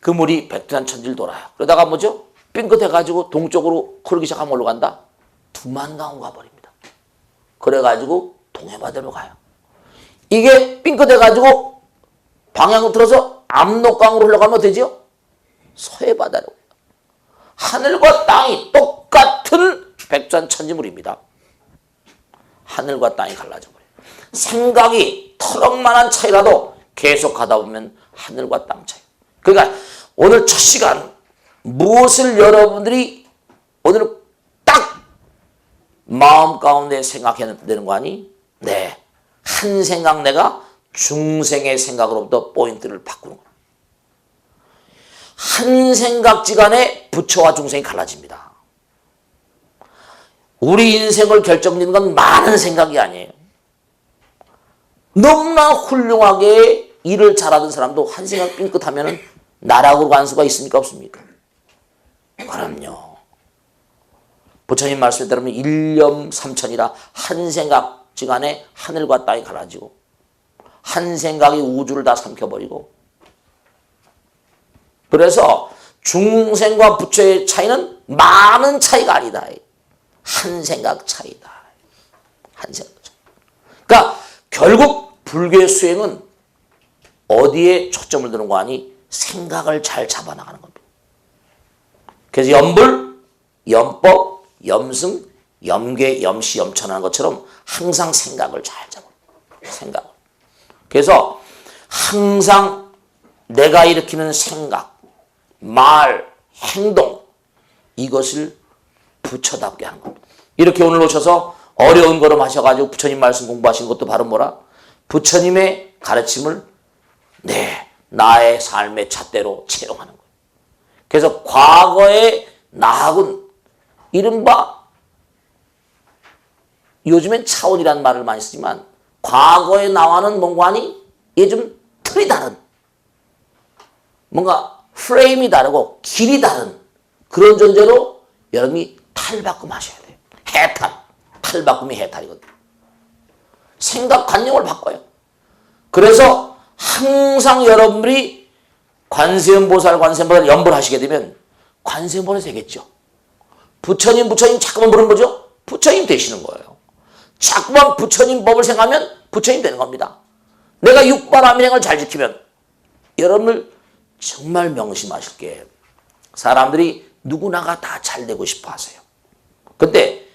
그 물이 백두산 천지를 돌아요. 그러다가 뭐죠? 삥긋해가지고 동쪽으로 흐르기 시작하면 어디로 간다? 두만강으로 가버립니다. 그래가지고 동해바다로 가요. 이게 삥긋해가지고 방향을 틀어서 압록강으로 흘러가면 되죠? 서해바다로. 하늘과 땅이 똑같은 백두산 천지물입니다. 하늘과 땅이 갈라져 버려요. 생각이 터럭만한 차이라도 계속 가다 보면 하늘과 땅 차이. 그러니까 오늘 첫 시간 무엇을 여러분들이 오늘 딱 마음 가운데 생각해야 되는 거 아니? 네. 한 생각 내가 중생의 생각으로부터 포인트를 바꾸는 거예요. 한 생각지간에 부처와 중생이 갈라집니다. 우리 인생을 결정짓는 건 많은 생각이 아니에요. 너무나 훌륭하게 일을 잘하던 사람도 한 생각 삥끗하면 나락으로 간 수가 있습니까? 없습니까? 그럼요. 부처님 말씀에 따르면 일념삼천이라 한 생각지간에 하늘과 땅이 갈라지고 한 생각이 우주를 다 삼켜버리고, 그래서 중생과 부처의 차이는 많은 차이가 아니다. 한 생각 차이다. 한 생각 차이. 그러니까 결국 불교의 수행은 어디에 초점을 두는 거 아니? 생각을 잘 잡아나가는 겁니다. 그래서 염불, 염법, 염승, 염괴, 염시, 염천하는 것처럼 항상 생각을 잘 잡아. 생각. 그래서 항상 내가 일으키는 생각, 말, 행동, 이것을 부처답게 하는 겁니다. 이렇게 오늘 오셔서 어려운 걸음 하셔가지고 부처님 말씀 공부하신 것도 바로 뭐라? 부처님의 가르침을 나의 삶의 잣대로 채용하는 거예요. 그래서 과거의 나하고는 이른바 요즘엔 차원이라는 말을 많이 쓰지만 과거의 나와는 뭔가 하니 이게 좀 틀이 다른, 뭔가 프레임이 다르고 길이 다른 그런 존재로 여러분이 탈바꿈하셔야 돼요. 해탈. 탈바꿈이 해탈이거든요. 생각관념을 바꿔요. 그래서 항상 여러분들이 관세음보살 연불 하시게 되면 관세음보살이 되겠죠. 부처님 자꾸만 부르는 거죠. 부처님 되시는 거예요. 자꾸만 부처님 법을 생각하면 부처님 되는 겁니다. 내가 육반아밀행을 잘 지키면 여러분들 정말 명심하실 게 사람들이 누구나가 다 잘 되고 싶어 하세요. 근데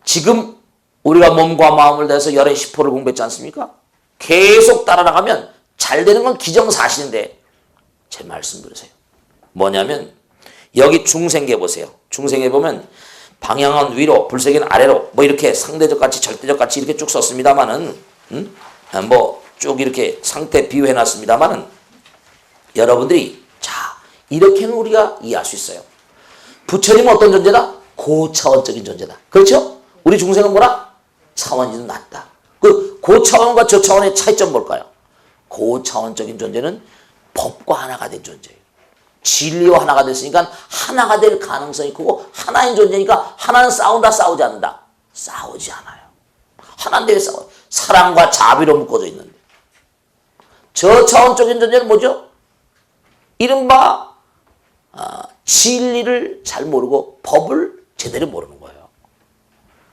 지금 우리가 몸과 마음을 다해서 열의 10호를 공부했지 않습니까? 계속 따라나가면 잘 되는 건 기정사실인데 제 말씀 들으세요. 뭐냐면 여기 중생계 보세요. 중생계 보면 방향은 위로, 불세계는 아래로 뭐 이렇게 상대적 가치, 절대적 가치 이렇게 쭉 썼습니다만은 뭐 쭉 이렇게 상태 비유해놨습니다만은 여러분들이 자 이렇게는 우리가 이해할 수 있어요. 부처님은 어떤 존재다? 고차원적인 존재다. 그렇죠? 우리 중생은 뭐라? 차원이 좀 낮다. 그 고차원과 저차원의 차이점 뭘까요? 고차원적인 존재는 법과 하나가 된 존재예요. 진리와 하나가 됐으니까 하나가 될 가능성이 크고 하나인 존재니까 하나는 싸우지 않는다. 싸우지 않아요. 하나인데 왜 싸워요? 사랑과 자비로 묶어져 있는데. 저차원적인 존재는 뭐죠? 이른바 진리를 잘 모르고 법을 제대로 모르는 거예요.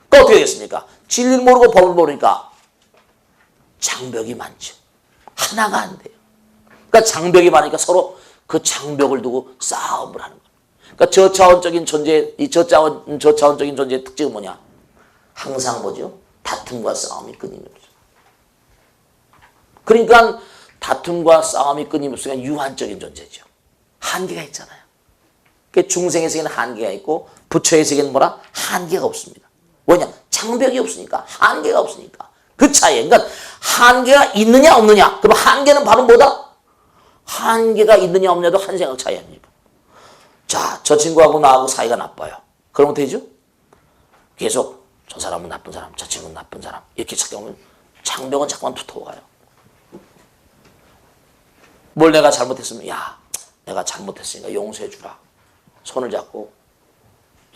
그러니까 어떻게 되겠습니까? 진리를 모르고 법을 모르니까 장벽이 많죠. 하나가 안 돼요. 그러니까 장벽이 많으니까 서로 그 장벽을 두고 싸움을 하는 거예요. 그러니까 저차원적인 존재, 이 저차원적인 존재의 특징은 뭐냐? 항상 뭐죠? 다툼과 싸움이 끊임없어요. 그러니까 다툼과 싸움이 끊임없으니까 유한적인 존재죠. 한계가 있잖아요. 그 중생의 세계는 한계가 있고 부처의 세계는 뭐라? 한계가 없습니다. 왜냐? 장벽이 없으니까, 한계가 없으니까. 그 차이에. 그러니까 한계가 있느냐 없느냐. 그럼 한계는 바로 뭐다? 한계가 있느냐 없느냐도 한 생각 차이 아닙니까? 자, 저 친구하고 나하고 사이가 나빠요. 그러면 되죠? 계속 저 사람은 나쁜 사람, 저 친구는 나쁜 사람 이렇게 착각하면 장벽은 자꾸만 두터워가요. 뭘 내가 잘못했으면 야, 내가 잘못했으니까 용서해주라. 손을 잡고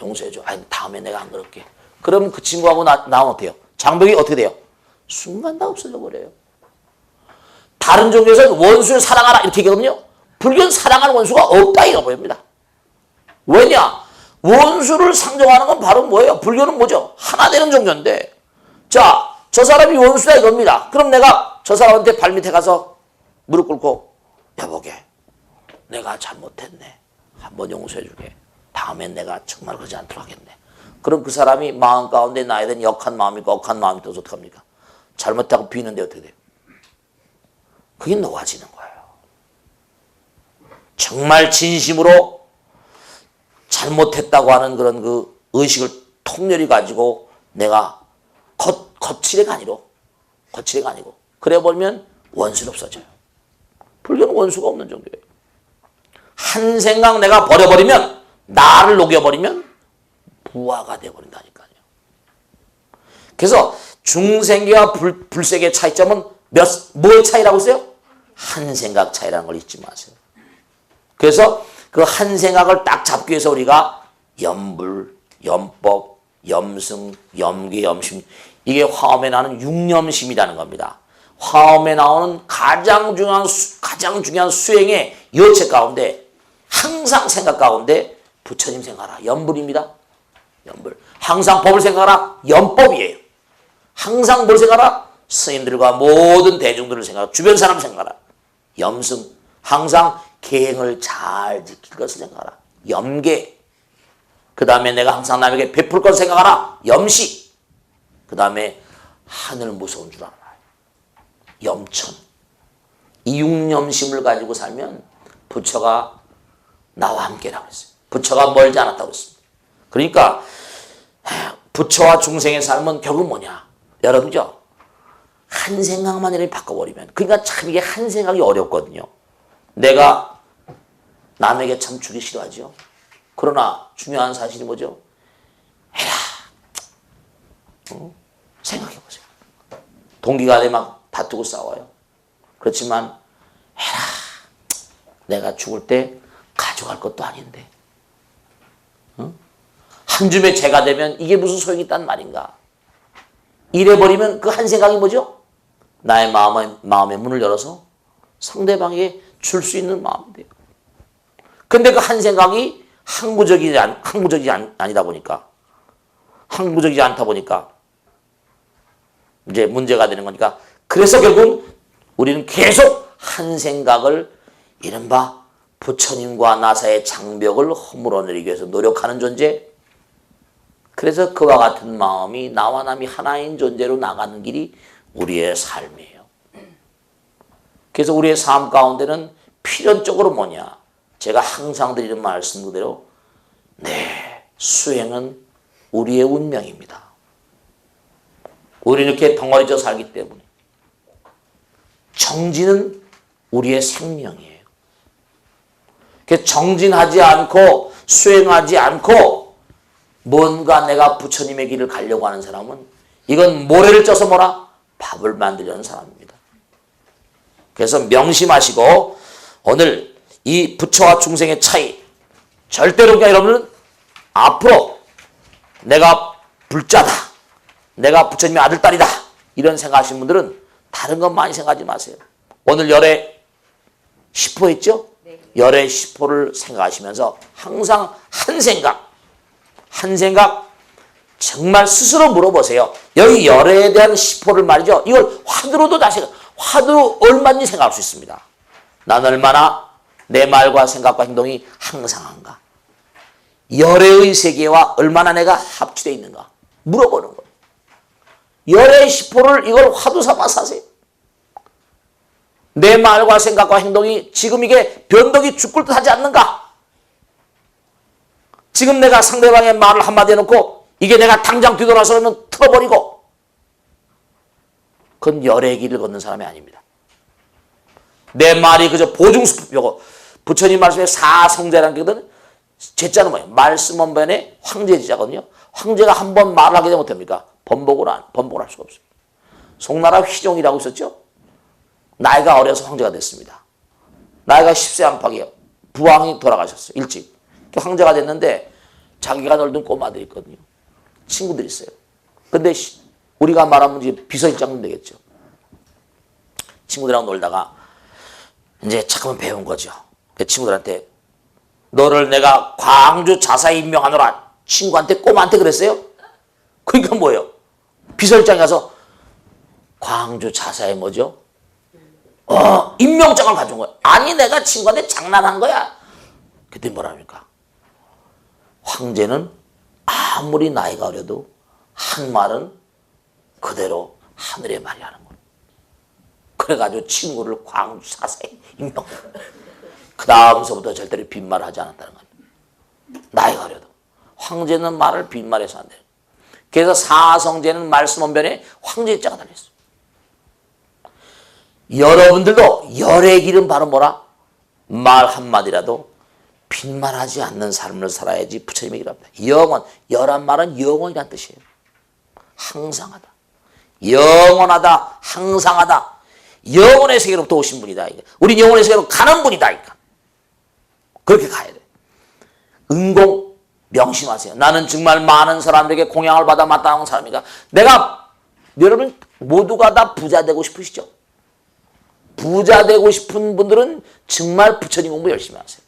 용서해줘. 아니 다음에 내가 안 그럴게. 그러면 그 친구하고 나는 어때요? 장벽이 어떻게 돼요? 순간 다 없어져 버려요. 다른 종교에서는 원수를 사랑하라 이렇게 얘기하거든요. 불교는 사랑하는 원수가 없다 이거 보입니다. 왜냐? 원수를 상정하는 건 바로 뭐예요? 불교는 뭐죠? 하나 되는 종교인데 자, 저 사람이 원수다 이겁니다. 그럼 내가 저 사람한테 발밑에 가서 무릎 꿇고 여보게 내가 잘못했네. 한번 용서해주게. 다음엔 내가 정말 그러지 않도록 하겠네. 그럼 그 사람이 마음 가운데 나에 대한 역한 마음이고 억한 마음이 떠서 어떡합니까? 잘못하고 비는데 어떻게 돼요? 그게 놓아지는 거예요. 정말 진심으로 잘못했다고 하는 그런 그 의식을 통렬히 가지고 내가 거칠애가 아니고 그래 버리면 원수는 없어져요. 불교는 원수가 없는 종교예요. 한 생각 내가 버려버리면 나를 녹여버리면 부화가 되어버린다니까요. 그래서 중생계와 불세계의 차이점은 뭐의 차이라고 했어요? 한 생각 차이라는 걸 잊지 마세요. 그래서 그 한 생각을 딱 잡기 위해서 우리가 염불, 염법, 염승, 염계, 염심, 이게 화엄에 나오는 육념심이라는 겁니다. 화엄에 나오는 가장 중요한 수행의 여체 가운데 항상 생각 가운데 부처님 생각하라. 염불입니다. 염불. 항상 법을 생각하라. 염법이에요. 항상 뭘 생각하라? 스님들과 모든 대중들을 생각하라. 주변 사람 생각하라. 염승. 항상 계행을 잘 지킬 것을 생각하라. 염계. 그 다음에 내가 항상 남에게 베풀 것을 생각하라. 염시. 그 다음에 하늘 무서운 줄 알아. 염천. 이 육념심을 가지고 살면 부처가 나와 함께라고 했어요. 부처가 멀지 않았다고 했습니다. 그러니까 부처와 중생의 삶은 결국 뭐냐? 여러분죠? 한 생각만 이렇게 바꿔버리면, 그러니까 참 이게 한 생각이 어렵거든요. 내가 남에게 참 주기 싫어하죠. 그러나 중요한 사실이 뭐죠? 에라, 생각해보세요. 동기간에 막 다투고 싸워요. 그렇지만 에라, 내가 죽을 때 가져갈 것도 아닌데 한 줌의 재가 되면 이게 무슨 소용이 있단 말인가. 이래버리면 그 한 생각이 뭐죠? 나의 마음의 문을 열어서 상대방에게 줄 수 있는 마음인데요. 근데 그 한 생각이 항구적이지 않다 보니까 이제 문제가 되는 거니까, 그래서 결국 우리는 계속 한 생각을 이른바 부처님과 나사의 장벽을 허물어내리기 위해서 노력하는 존재. 그래서 그와 같은 마음이 나와 남이 하나인 존재로 나가는 길이 우리의 삶이에요. 그래서 우리의 삶 가운데는 필연적으로 뭐냐? 제가 항상 드리는 말씀 그대로 수행은 우리의 운명입니다. 우리는 이렇게 덩어리져 살기 때문에. 정진은 우리의 생명이에요. 정진하지 않고 수행하지 않고 뭔가 내가 부처님의 길을 가려고 하는 사람은 이건 모래를 쪄서 뭐라? 밥을 만들려는 사람입니다. 그래서 명심하시고 오늘 이 부처와 중생의 차이, 절대로 그냥 여러분은 앞으로 내가 불자다, 내가 부처님의 아들, 딸이다, 이런 생각하시는 분들은 다른 것 많이 생각하지 마세요. 오늘 열애 10호 했죠? 네. 열애 10호를 생각하시면서 항상 한 생각 정말 스스로 물어보세요. 여기 열애에 대한 10호를 말이죠. 이걸 화두로도 화두로 얼마든지 생각할 수 있습니다. 난 얼마나 내 말과 생각과 행동이 항상한가? 열애의 세계와 얼마나 내가 합치되어 있는가? 물어보는 거예요. 열애 10호를 이걸 화두 삼아서 하세요. 내 말과 생각과 행동이 지금 이게 변덕이 죽을 듯 하지 않는가? 지금 내가 상대방의 말을 한마디 해놓고 이게 내가 당장 뒤돌아서 그러면 틀어버리고, 그건 열애의 길을 걷는 사람이 아닙니다. 내 말이 그저 보증수표고, 부처님 말씀에 사성제라는 게 거든, 제자는 뭐예요? 말씀 원변의 황제제자거든요. 황제가 한 번 말을 하게 되면 어떻습니까? 번복을 할 수가 없어요. 송나라 휘종이라고 있었죠? 나이가 어려서 황제가 됐습니다. 나이가 10세 안팎이에요. 부왕이 돌아가셨어요. 일찍. 황제가 됐는데 자기가 놀던 꼬마들이 있거든요. 친구들이 있어요. 근데 우리가 말하면 이제 비서실장님 되겠죠. 친구들하고 놀다가 이제 잠깐만 배운 거죠. 그 친구들한테 너를 내가 광주 자사에 임명하노라. 친구한테 꼬마한테 그랬어요. 그러니까 뭐예요? 비서실장이 가서 광주 자사에 뭐죠? 임명장을 가져온 거야. 아니 내가 친구한테 장난한 거야. 그때 뭐라 합니까? 황제는 아무리 나이가 어려도 한 말은 그대로 하늘의 말이 하는 거야. 그래가지고 친구를 광주 사사에 임명. 그 다음서부터 절대로 빈말을 하지 않았다는 거야. 나이가 어려도. 황제는 말을 빈말해서 안 돼요. 그래서 사성제는 말씀 원변에 황제자가 달렸어요. 여러분들도 열의 길은 바로 뭐라? 말 한마디라도 빈말하지 않는 삶을 살아야지 부처님의 길합니다. 영원, 열한 말은 영원이란 뜻이에요. 항상하다. 영원하다, 항상하다. 영혼의 세계로부터 오신 분이다. 우리 영혼의 세계로 가는 분이다. 그렇게 가야 돼. 은공 명심하세요. 나는 정말 많은 사람들에게 공양을 받아 마땅한 사람이다. 여러분 모두가 다 부자 되고 싶으시죠? 부자 되고 싶은 분들은 정말 부처님 공부 열심히 하세요.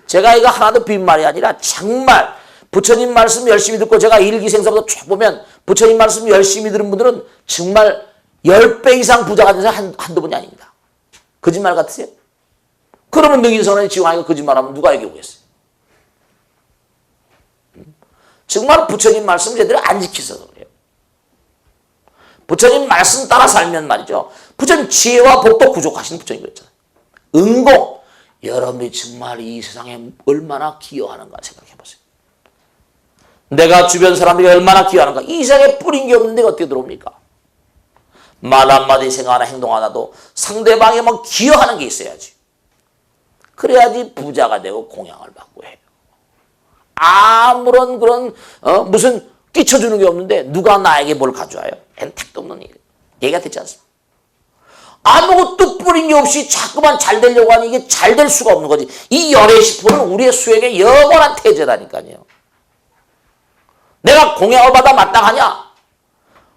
제가 이거 하나도 빈말이 아니라 정말 부처님 말씀 열심히 듣고 제가 일기생사부터 쭉 보면 부처님 말씀 열심히 들은 분들은 정말 10배 이상 부자가 된 사람 한두 분이 아닙니다. 거짓말 같으세요? 그러면 능인선언에 지공하니까 거짓말하면 누가 이겨오겠어요? 정말 부처님 말씀 제대로 안 지키셔서 그래요. 부처님 말씀 따라 살면 말이죠. 부처님 지혜와 복도 부족하신 부처님 그랬잖아요. 은공. 여러분들이 정말 이 세상에 얼마나 기여하는가 생각해 보세요. 내가 주변 사람들이 얼마나 기여하는가. 이 세상에 뿌린 게 없는데 어떻게 들어옵니까? 말 한마디 생각 하나 행동 하나도 상대방에 뭐 기여하는 게 있어야지. 그래야지 부자가 되고 공양을 받고 해요. 아무런 그런 무슨 끼쳐주는 게 없는데 누가 나에게 뭘 가져와요? 택도 없는 일. 얘기가 되지 않습니까? 아무것도 뿌린 게 없이 자꾸만 잘 되려고 하니 이게 잘 될 수가 없는 거지. 이 열의 식품은 우리의 수행의 영원한 태제라니까요. 내가 공양을 받아 마땅하냐?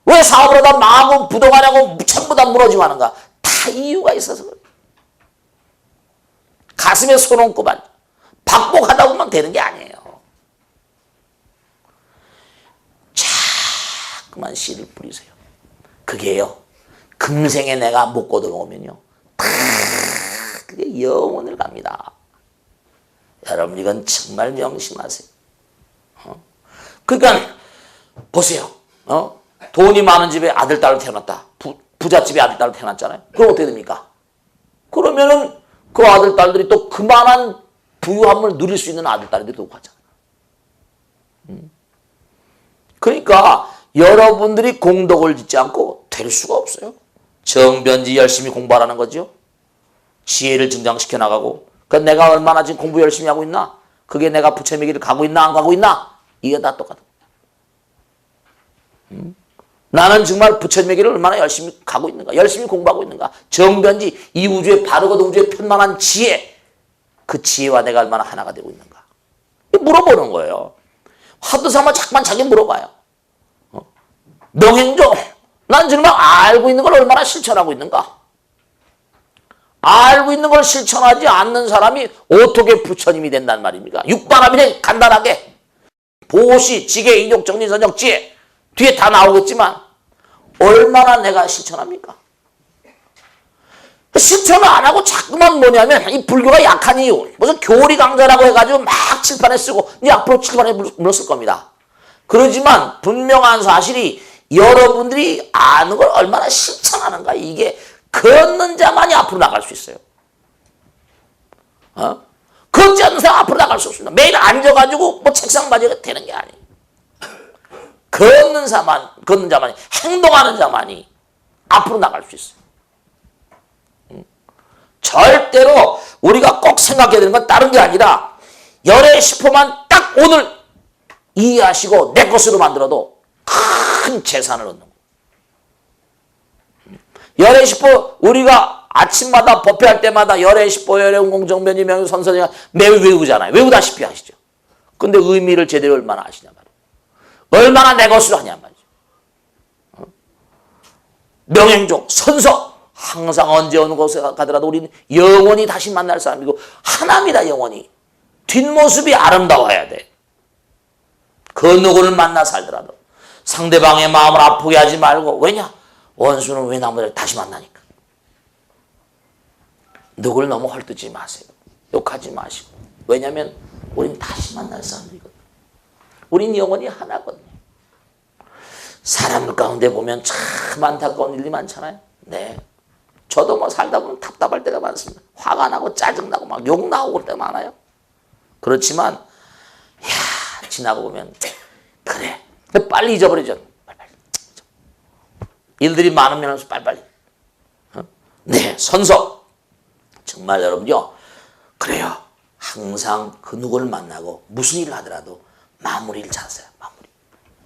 왜 사업을 하다 망하고 부동하냐고 전부 다 무너지고 하는가? 다 이유가 있어서 그래. 가슴에 손 얹고만 박복하다 보면 되는 게 아니에요. 자꾸만 씨를 뿌리세요. 그게요. 금생에 내가 못 거둬먹으면요. 다 그게 영혼을 갑니다. 여러분 이건 정말 명심하세요. 그러니까 보세요. 돈이 많은 집에 아들, 딸을 태어났다. 부잣집에 아들, 딸을 태어났잖아요. 그럼 어떻게 됩니까? 그러면은 그 아들, 딸들이 또 그만한 부유함을 누릴 수 있는 아들, 딸들이 또 가잖아요. 그러니까 여러분들이 공덕을 짓지 않고 될 수가 없어요. 정변지 열심히 공부하라는 거죠. 지혜를 증장시켜 나가고. 그러니까 내가 얼마나 지금 공부 열심히 하고 있나? 그게 내가 부처님의 길을 가고 있나 안 가고 있나? 이게 다 똑같아. 나는 정말 부처님의 길을 얼마나 열심히 가고 있는가? 열심히 공부하고 있는가? 정변지 이 우주에 바르고 우주에 편만한 지혜. 그 지혜와 내가 얼마나 하나가 되고 있는가? 물어보는 거예요. 하도 삼아 자꾸만 자기 물어봐요. 명행종. 난 정말 알고 있는 걸 얼마나 실천하고 있는가? 알고 있는 걸 실천하지 않는 사람이 어떻게 부처님이 된단 말입니까? 육반합이네 간단하게. 보시, 지계, 인욕, 정리, 선정, 지혜. 뒤에 다 나오겠지만 얼마나 내가 실천합니까? 실천을 안 하고 자꾸만 뭐냐면 이 불교가 약한 이유. 무슨 교리 강좌라고 해가지고 막 칠판에 쓰고 이제 앞으로 칠판에 물었을 겁니다. 그러지만 분명한 사실이 여러분들이 아는 걸 얼마나 실천하는가. 이게 걷는 자만이 앞으로 나갈 수 있어요. 걷지 않는 사람 앞으로 나갈 수 없습니다. 매일 앉아가지고 뭐 책상 맞이가 되는 게 아니에요. 걷는 자만이, 행동하는 자만이 앞으로 나갈 수 있어요. 절대로 우리가 꼭 생각해야 되는 건 다른 게 아니라 열의 시포만 딱 오늘 이해하시고 내 것으로 만들어도 큰 재산을 얻는 거예요. 열의 시포 우리가 아침마다 법회할 때마다 열의 시포, 열의 운공, 정변지, 명유, 선선이 매우 외우잖아요. 외우다시피 하시죠. 근데 의미를 제대로 얼마나 아시냐 말이에요. 얼마나 내 것으로 하냐 말이죠. 명행종, 선서. 항상 언제 어느 곳에 가더라도 우리는 영원히 다시 만날 사람이고 하나입니다. 영원히. 뒷모습이 아름다워야 돼. 그 누구를 만나 살더라도 상대방의 마음을 아프게 하지 말고. 왜냐? 원수는 왜 나무를 다시 만나니까. 누구를 너무 헐뜯지 마세요. 욕하지 마시고. 왜냐하면 우린 다시 만날 사람이거든요. 우린 영원히 하나거든요. 사람 가운데 보면 참 안타까운 일이 많잖아요. 네. 저도 뭐 살다 보면 답답할 때가 많습니다. 화가 나고 짜증나고 막 욕 나오고 그럴 때가 많아요. 그렇지만 지나고 보면 그래. 빨리 잊어버리죠. 빨리빨리. 일들이 많으면 빨리빨리. 네. 선서. 정말 여러분요. 그래요. 항상 그 누구를 만나고 무슨 일을 하더라도 마무리를 잘하세요. 마무리.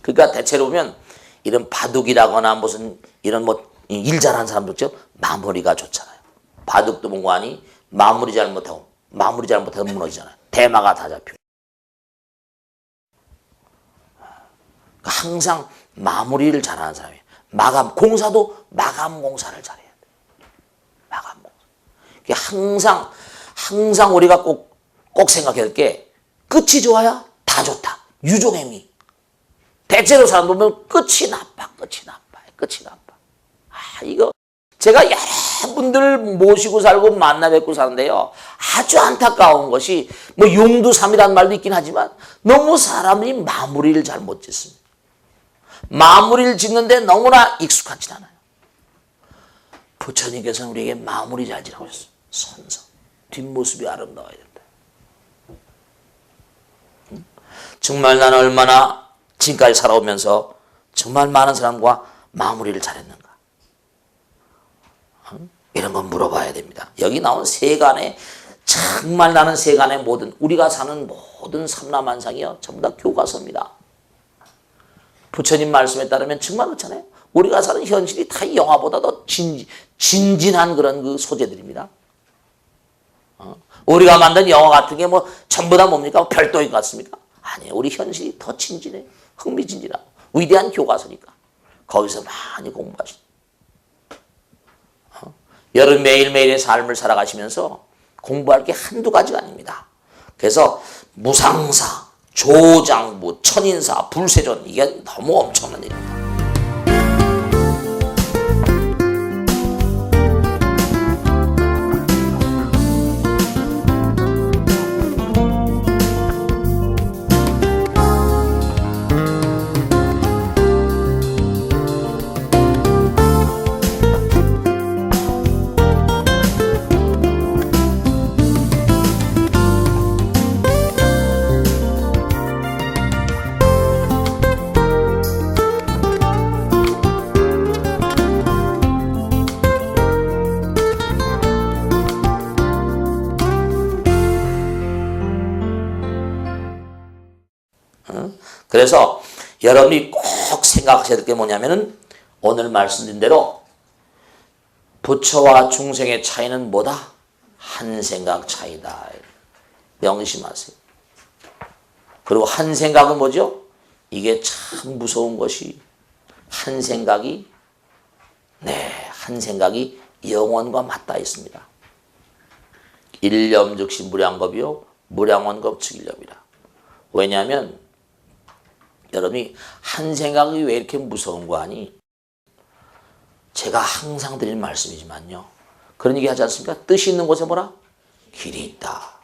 그러니까 대체로 보면 이런 바둑이라거나 무슨 이런 뭐 일 잘하는 사람들 있죠? 마무리가 좋잖아요. 바둑도 본거아니 마무리 잘못하고 무너지잖아요. 대마가 다 잡혀. 항상 마무리를 잘하는 사람이에요. 공사도 마감 공사를 잘해야 돼. 마감 공사. 항상 우리가 꼭 생각해야 할 게 끝이 좋아야 다 좋다. 유종행위. 대체로 사람 보면 끝이 나빠. 이거 제가 여러분들 모시고 살고 만나 뵙고 사는데요. 아주 안타까운 것이 뭐 용두삼이란 말도 있긴 하지만 너무 사람이 마무리를 잘 못 짓습니다. 마무리를 짓는데 너무나 익숙하지 않아요. 부처님께서는 우리에게 마무리 잘 지라고 하셨어요. 선성. 뒷모습이 아름다워야 된다. 정말 나는 얼마나 지금까지 살아오면서 정말 많은 사람과 마무리를 잘했는가. 이런 건 물어봐야 됩니다. 여기 나온 세간의 정말 나는 세간의 모든 우리가 사는 모든 삼라만상이요 전부 다 교과서입니다. 부처님 말씀에 따르면 정말 그렇잖아요. 우리가 사는 현실이 다 영화보다 더 진진한 그런 그 소재들입니다. 우리가 만든 영화 같은 게 뭐 전부 다 뭡니까? 별도인 것 같습니까? 아니에요. 우리 현실이 더 진진해. 흥미진진하고 위대한 교과서니까 거기서 많이 공부하시죠. 여러분 매일매일의 삶을 살아가시면서 공부할 게 한두 가지가 아닙니다. 그래서 무상사, 조장부, 천인사, 불세존 이게 너무 엄청난 일입니다. 그래서 여러분이 꼭 생각하셔야 될 게 뭐냐면은 오늘 말씀드린 대로 부처와 중생의 차이는 뭐다? 한 생각 차이다. 명심하세요. 그리고 한 생각은 뭐죠? 이게 참 무서운 것이 한 생각이 영원과 맞닿아 있습니다. 일념 즉시 무량겁이요 무량원겁 즉 일념이라. 왜냐하면 여러분이 한 생각이 왜 이렇게 무서운 거 아니? 제가 항상 드리는 말씀이지만요. 그런 얘기 하지 않습니까? 뜻이 있는 곳에 뭐라? 길이 있다.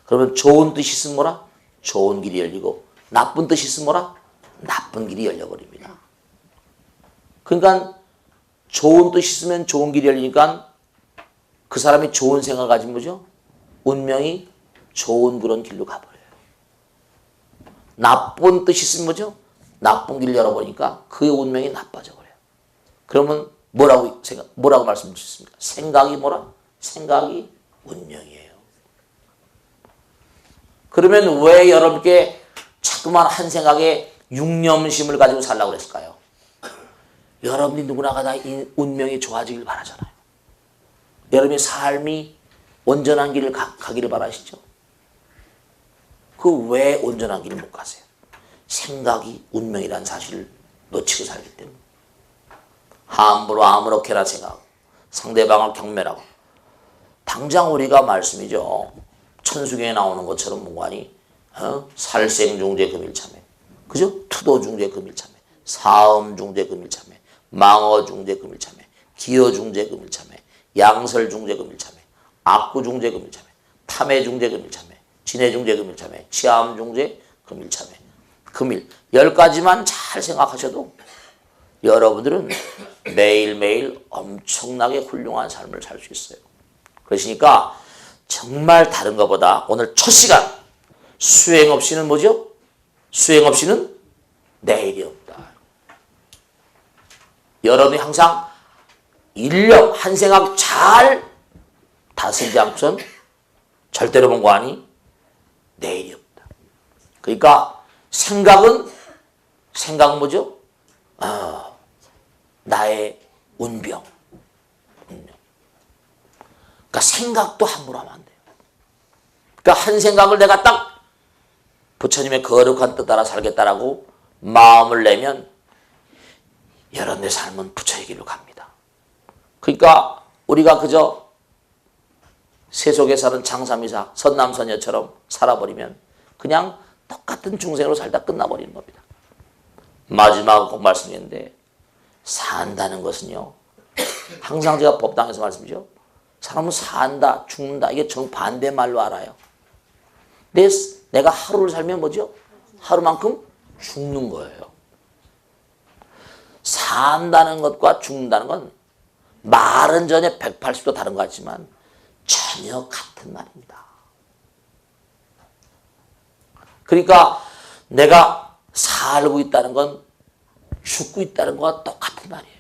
그러면 좋은 뜻이 있으면 뭐라? 좋은 길이 열리고 나쁜 뜻이 있으면 뭐라? 나쁜 길이 열려버립니다. 그러니까 좋은 뜻이 있으면 좋은 길이 열리니까 그 사람이 좋은 생각을 가진 거죠. 운명이 좋은 그런 길로 가버려요. 나쁜 뜻이 있으면 뭐죠? 나쁜 길을 열어보니까 그의 운명이 나빠져 버려요. 그러면 뭐라고 말씀드릴 수 있습니까? 생각이 뭐라? 생각이 운명이에요. 그러면 왜 여러분께 자꾸만 한 생각에 육념심을 가지고 살라고 그랬을까요? 여러분이 누구나 다 이 운명이 좋아지길 바라잖아요. 여러분의 삶이 온전한 길을 가기를 바라시죠? 그 왜 온전한 길을 못 가세요? 생각이 운명이라는 사실을 놓치고 살기 때문에. 함부로 아무렇게나 생각하고 상대방을 경멸하고 당장 우리가 말씀이죠. 천수경에 나오는 것처럼 뭔가니 살생중재 금일참회, 그죠? 투도중재 금일참회, 사음중재 금일참회, 망어중재 금일참회, 기여중재 금일참회, 양설중재 금일참회, 악구중재 금일참회, 탐해중재 금일참회, 진해중재 금일참회, 치암중재 금일참회. 금일 10가지만 잘 생각하셔도 여러분들은 매일매일 엄청나게 훌륭한 삶을 살 수 있어요. 그러시니까 정말 다른 것보다 오늘 첫 시간 수행 없이는 뭐죠? 수행 없이는 내일이 없다. 여러분이 항상 일념 한 생각 잘 다스리지 않고선 절대로 뭔가 아니 내일이 없다. 그러니까 생각은 뭐죠? 나의 운병. 그러니까 생각도 함부로 하면 안 돼요. 그러니까 한 생각을 내가 딱 부처님의 거룩한 뜻 따라 살겠다라고 마음을 내면 여러분의 삶은 부처의 길로 갑니다. 그러니까 우리가 그저 세속에 사는 장사미사 선남선녀처럼 살아버리면 그냥 똑같은 중생으로 살다 끝나버리는 겁니다. 마지막으로 꼭 말씀드렸는데 산다는 것은요. 항상 제가 법당에서 말씀드리죠. 사람은 산다, 죽는다. 이게 정반대 말로 알아요. 내가 하루를 살면 뭐죠? 하루만큼 죽는 거예요. 산다는 것과 죽는다는 건 말은 전혀 180도 다른 것 같지만 전혀 같은 말입니다. 그러니까 내가 살고 있다는 건 죽고 있다는 것과 똑같은 말이에요.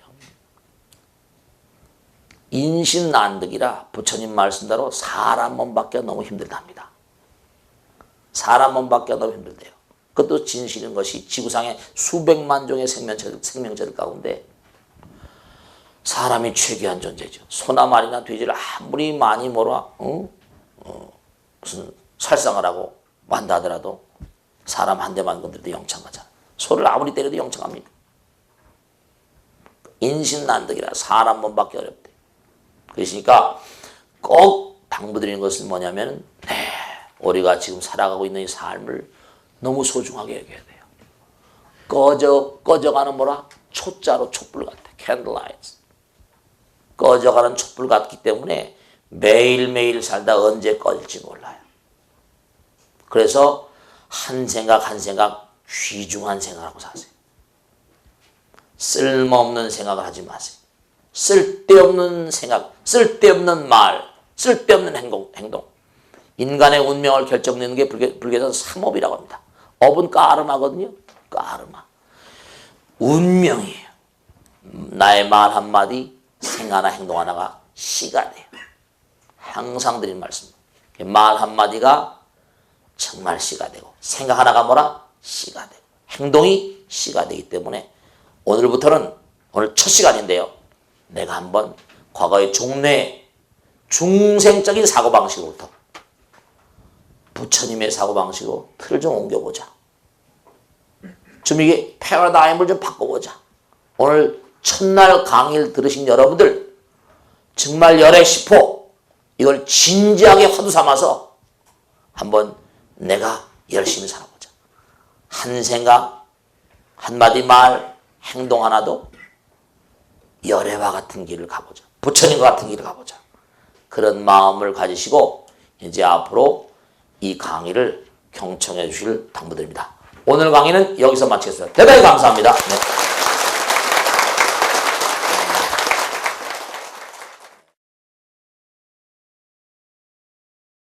인신난득이라 부처님 말씀대로 사람 몸밖에 너무 힘들답니다. 사람 몸밖에 너무 힘들대요. 그것도 진실인 것이 지구상에 수백만 종의 생명체들 가운데 사람이 최귀한 존재죠. 소나 말이나 돼지를 아무리 많이 무슨 살상을 하고 만다 하더라도 사람 한 대만 건드려도 영창하잖아. 소를 아무리 때려도 영창합니다. 인신난득이라 사람 몸밖에 어렵대. 그러니까 꼭 당부드리는 것은 뭐냐면 우리가 지금 살아가고 있는 이 삶을 너무 소중하게 여겨야 돼요. 꺼져가는 초자로 촛불 같아. candlelights. 꺼져가는 촛불 같기 때문에 매일매일 살다 언제 꺼질지 몰라요. 그래서 한 생각 귀중한 생각하고 사세요. 쓸모없는 생각을 하지 마세요. 쓸데없는 생각, 쓸데없는 말, 쓸데없는 행동. 인간의 운명을 결정내는 게 불교에서는 삼업이라고 합니다. 업은 까르마거든요. 까르마. 운명이에요. 나의 말 한마디, 생하나 행동 하나가 시가 돼요. 항상 드린 말씀. 말 한마디가 정말 시가 되고 생각 하나가 시가 되고 행동이 시가 되기 때문에 오늘부터는 오늘 첫 시간인데요. 내가 한번 과거의 종래 중생적인 사고방식으로부터 부처님의 사고방식으로 틀을 좀 옮겨보자. 좀 이게 패러다임을 좀 바꿔보자. 오늘 첫날 강의를 들으신 여러분들 정말 열의 시포 이걸 진지하게 화두 삼아서 한번 내가 열심히 살아보자. 한 생각, 한마디 말, 행동 하나도 열애와 같은 길을 가보자. 부처님과 같은 길을 가보자. 그런 마음을 가지시고 이제 앞으로 이 강의를 경청해 주실 당부드립니다. 오늘 강의는 여기서 마치겠습니다. 대단히 감사합니다. 네.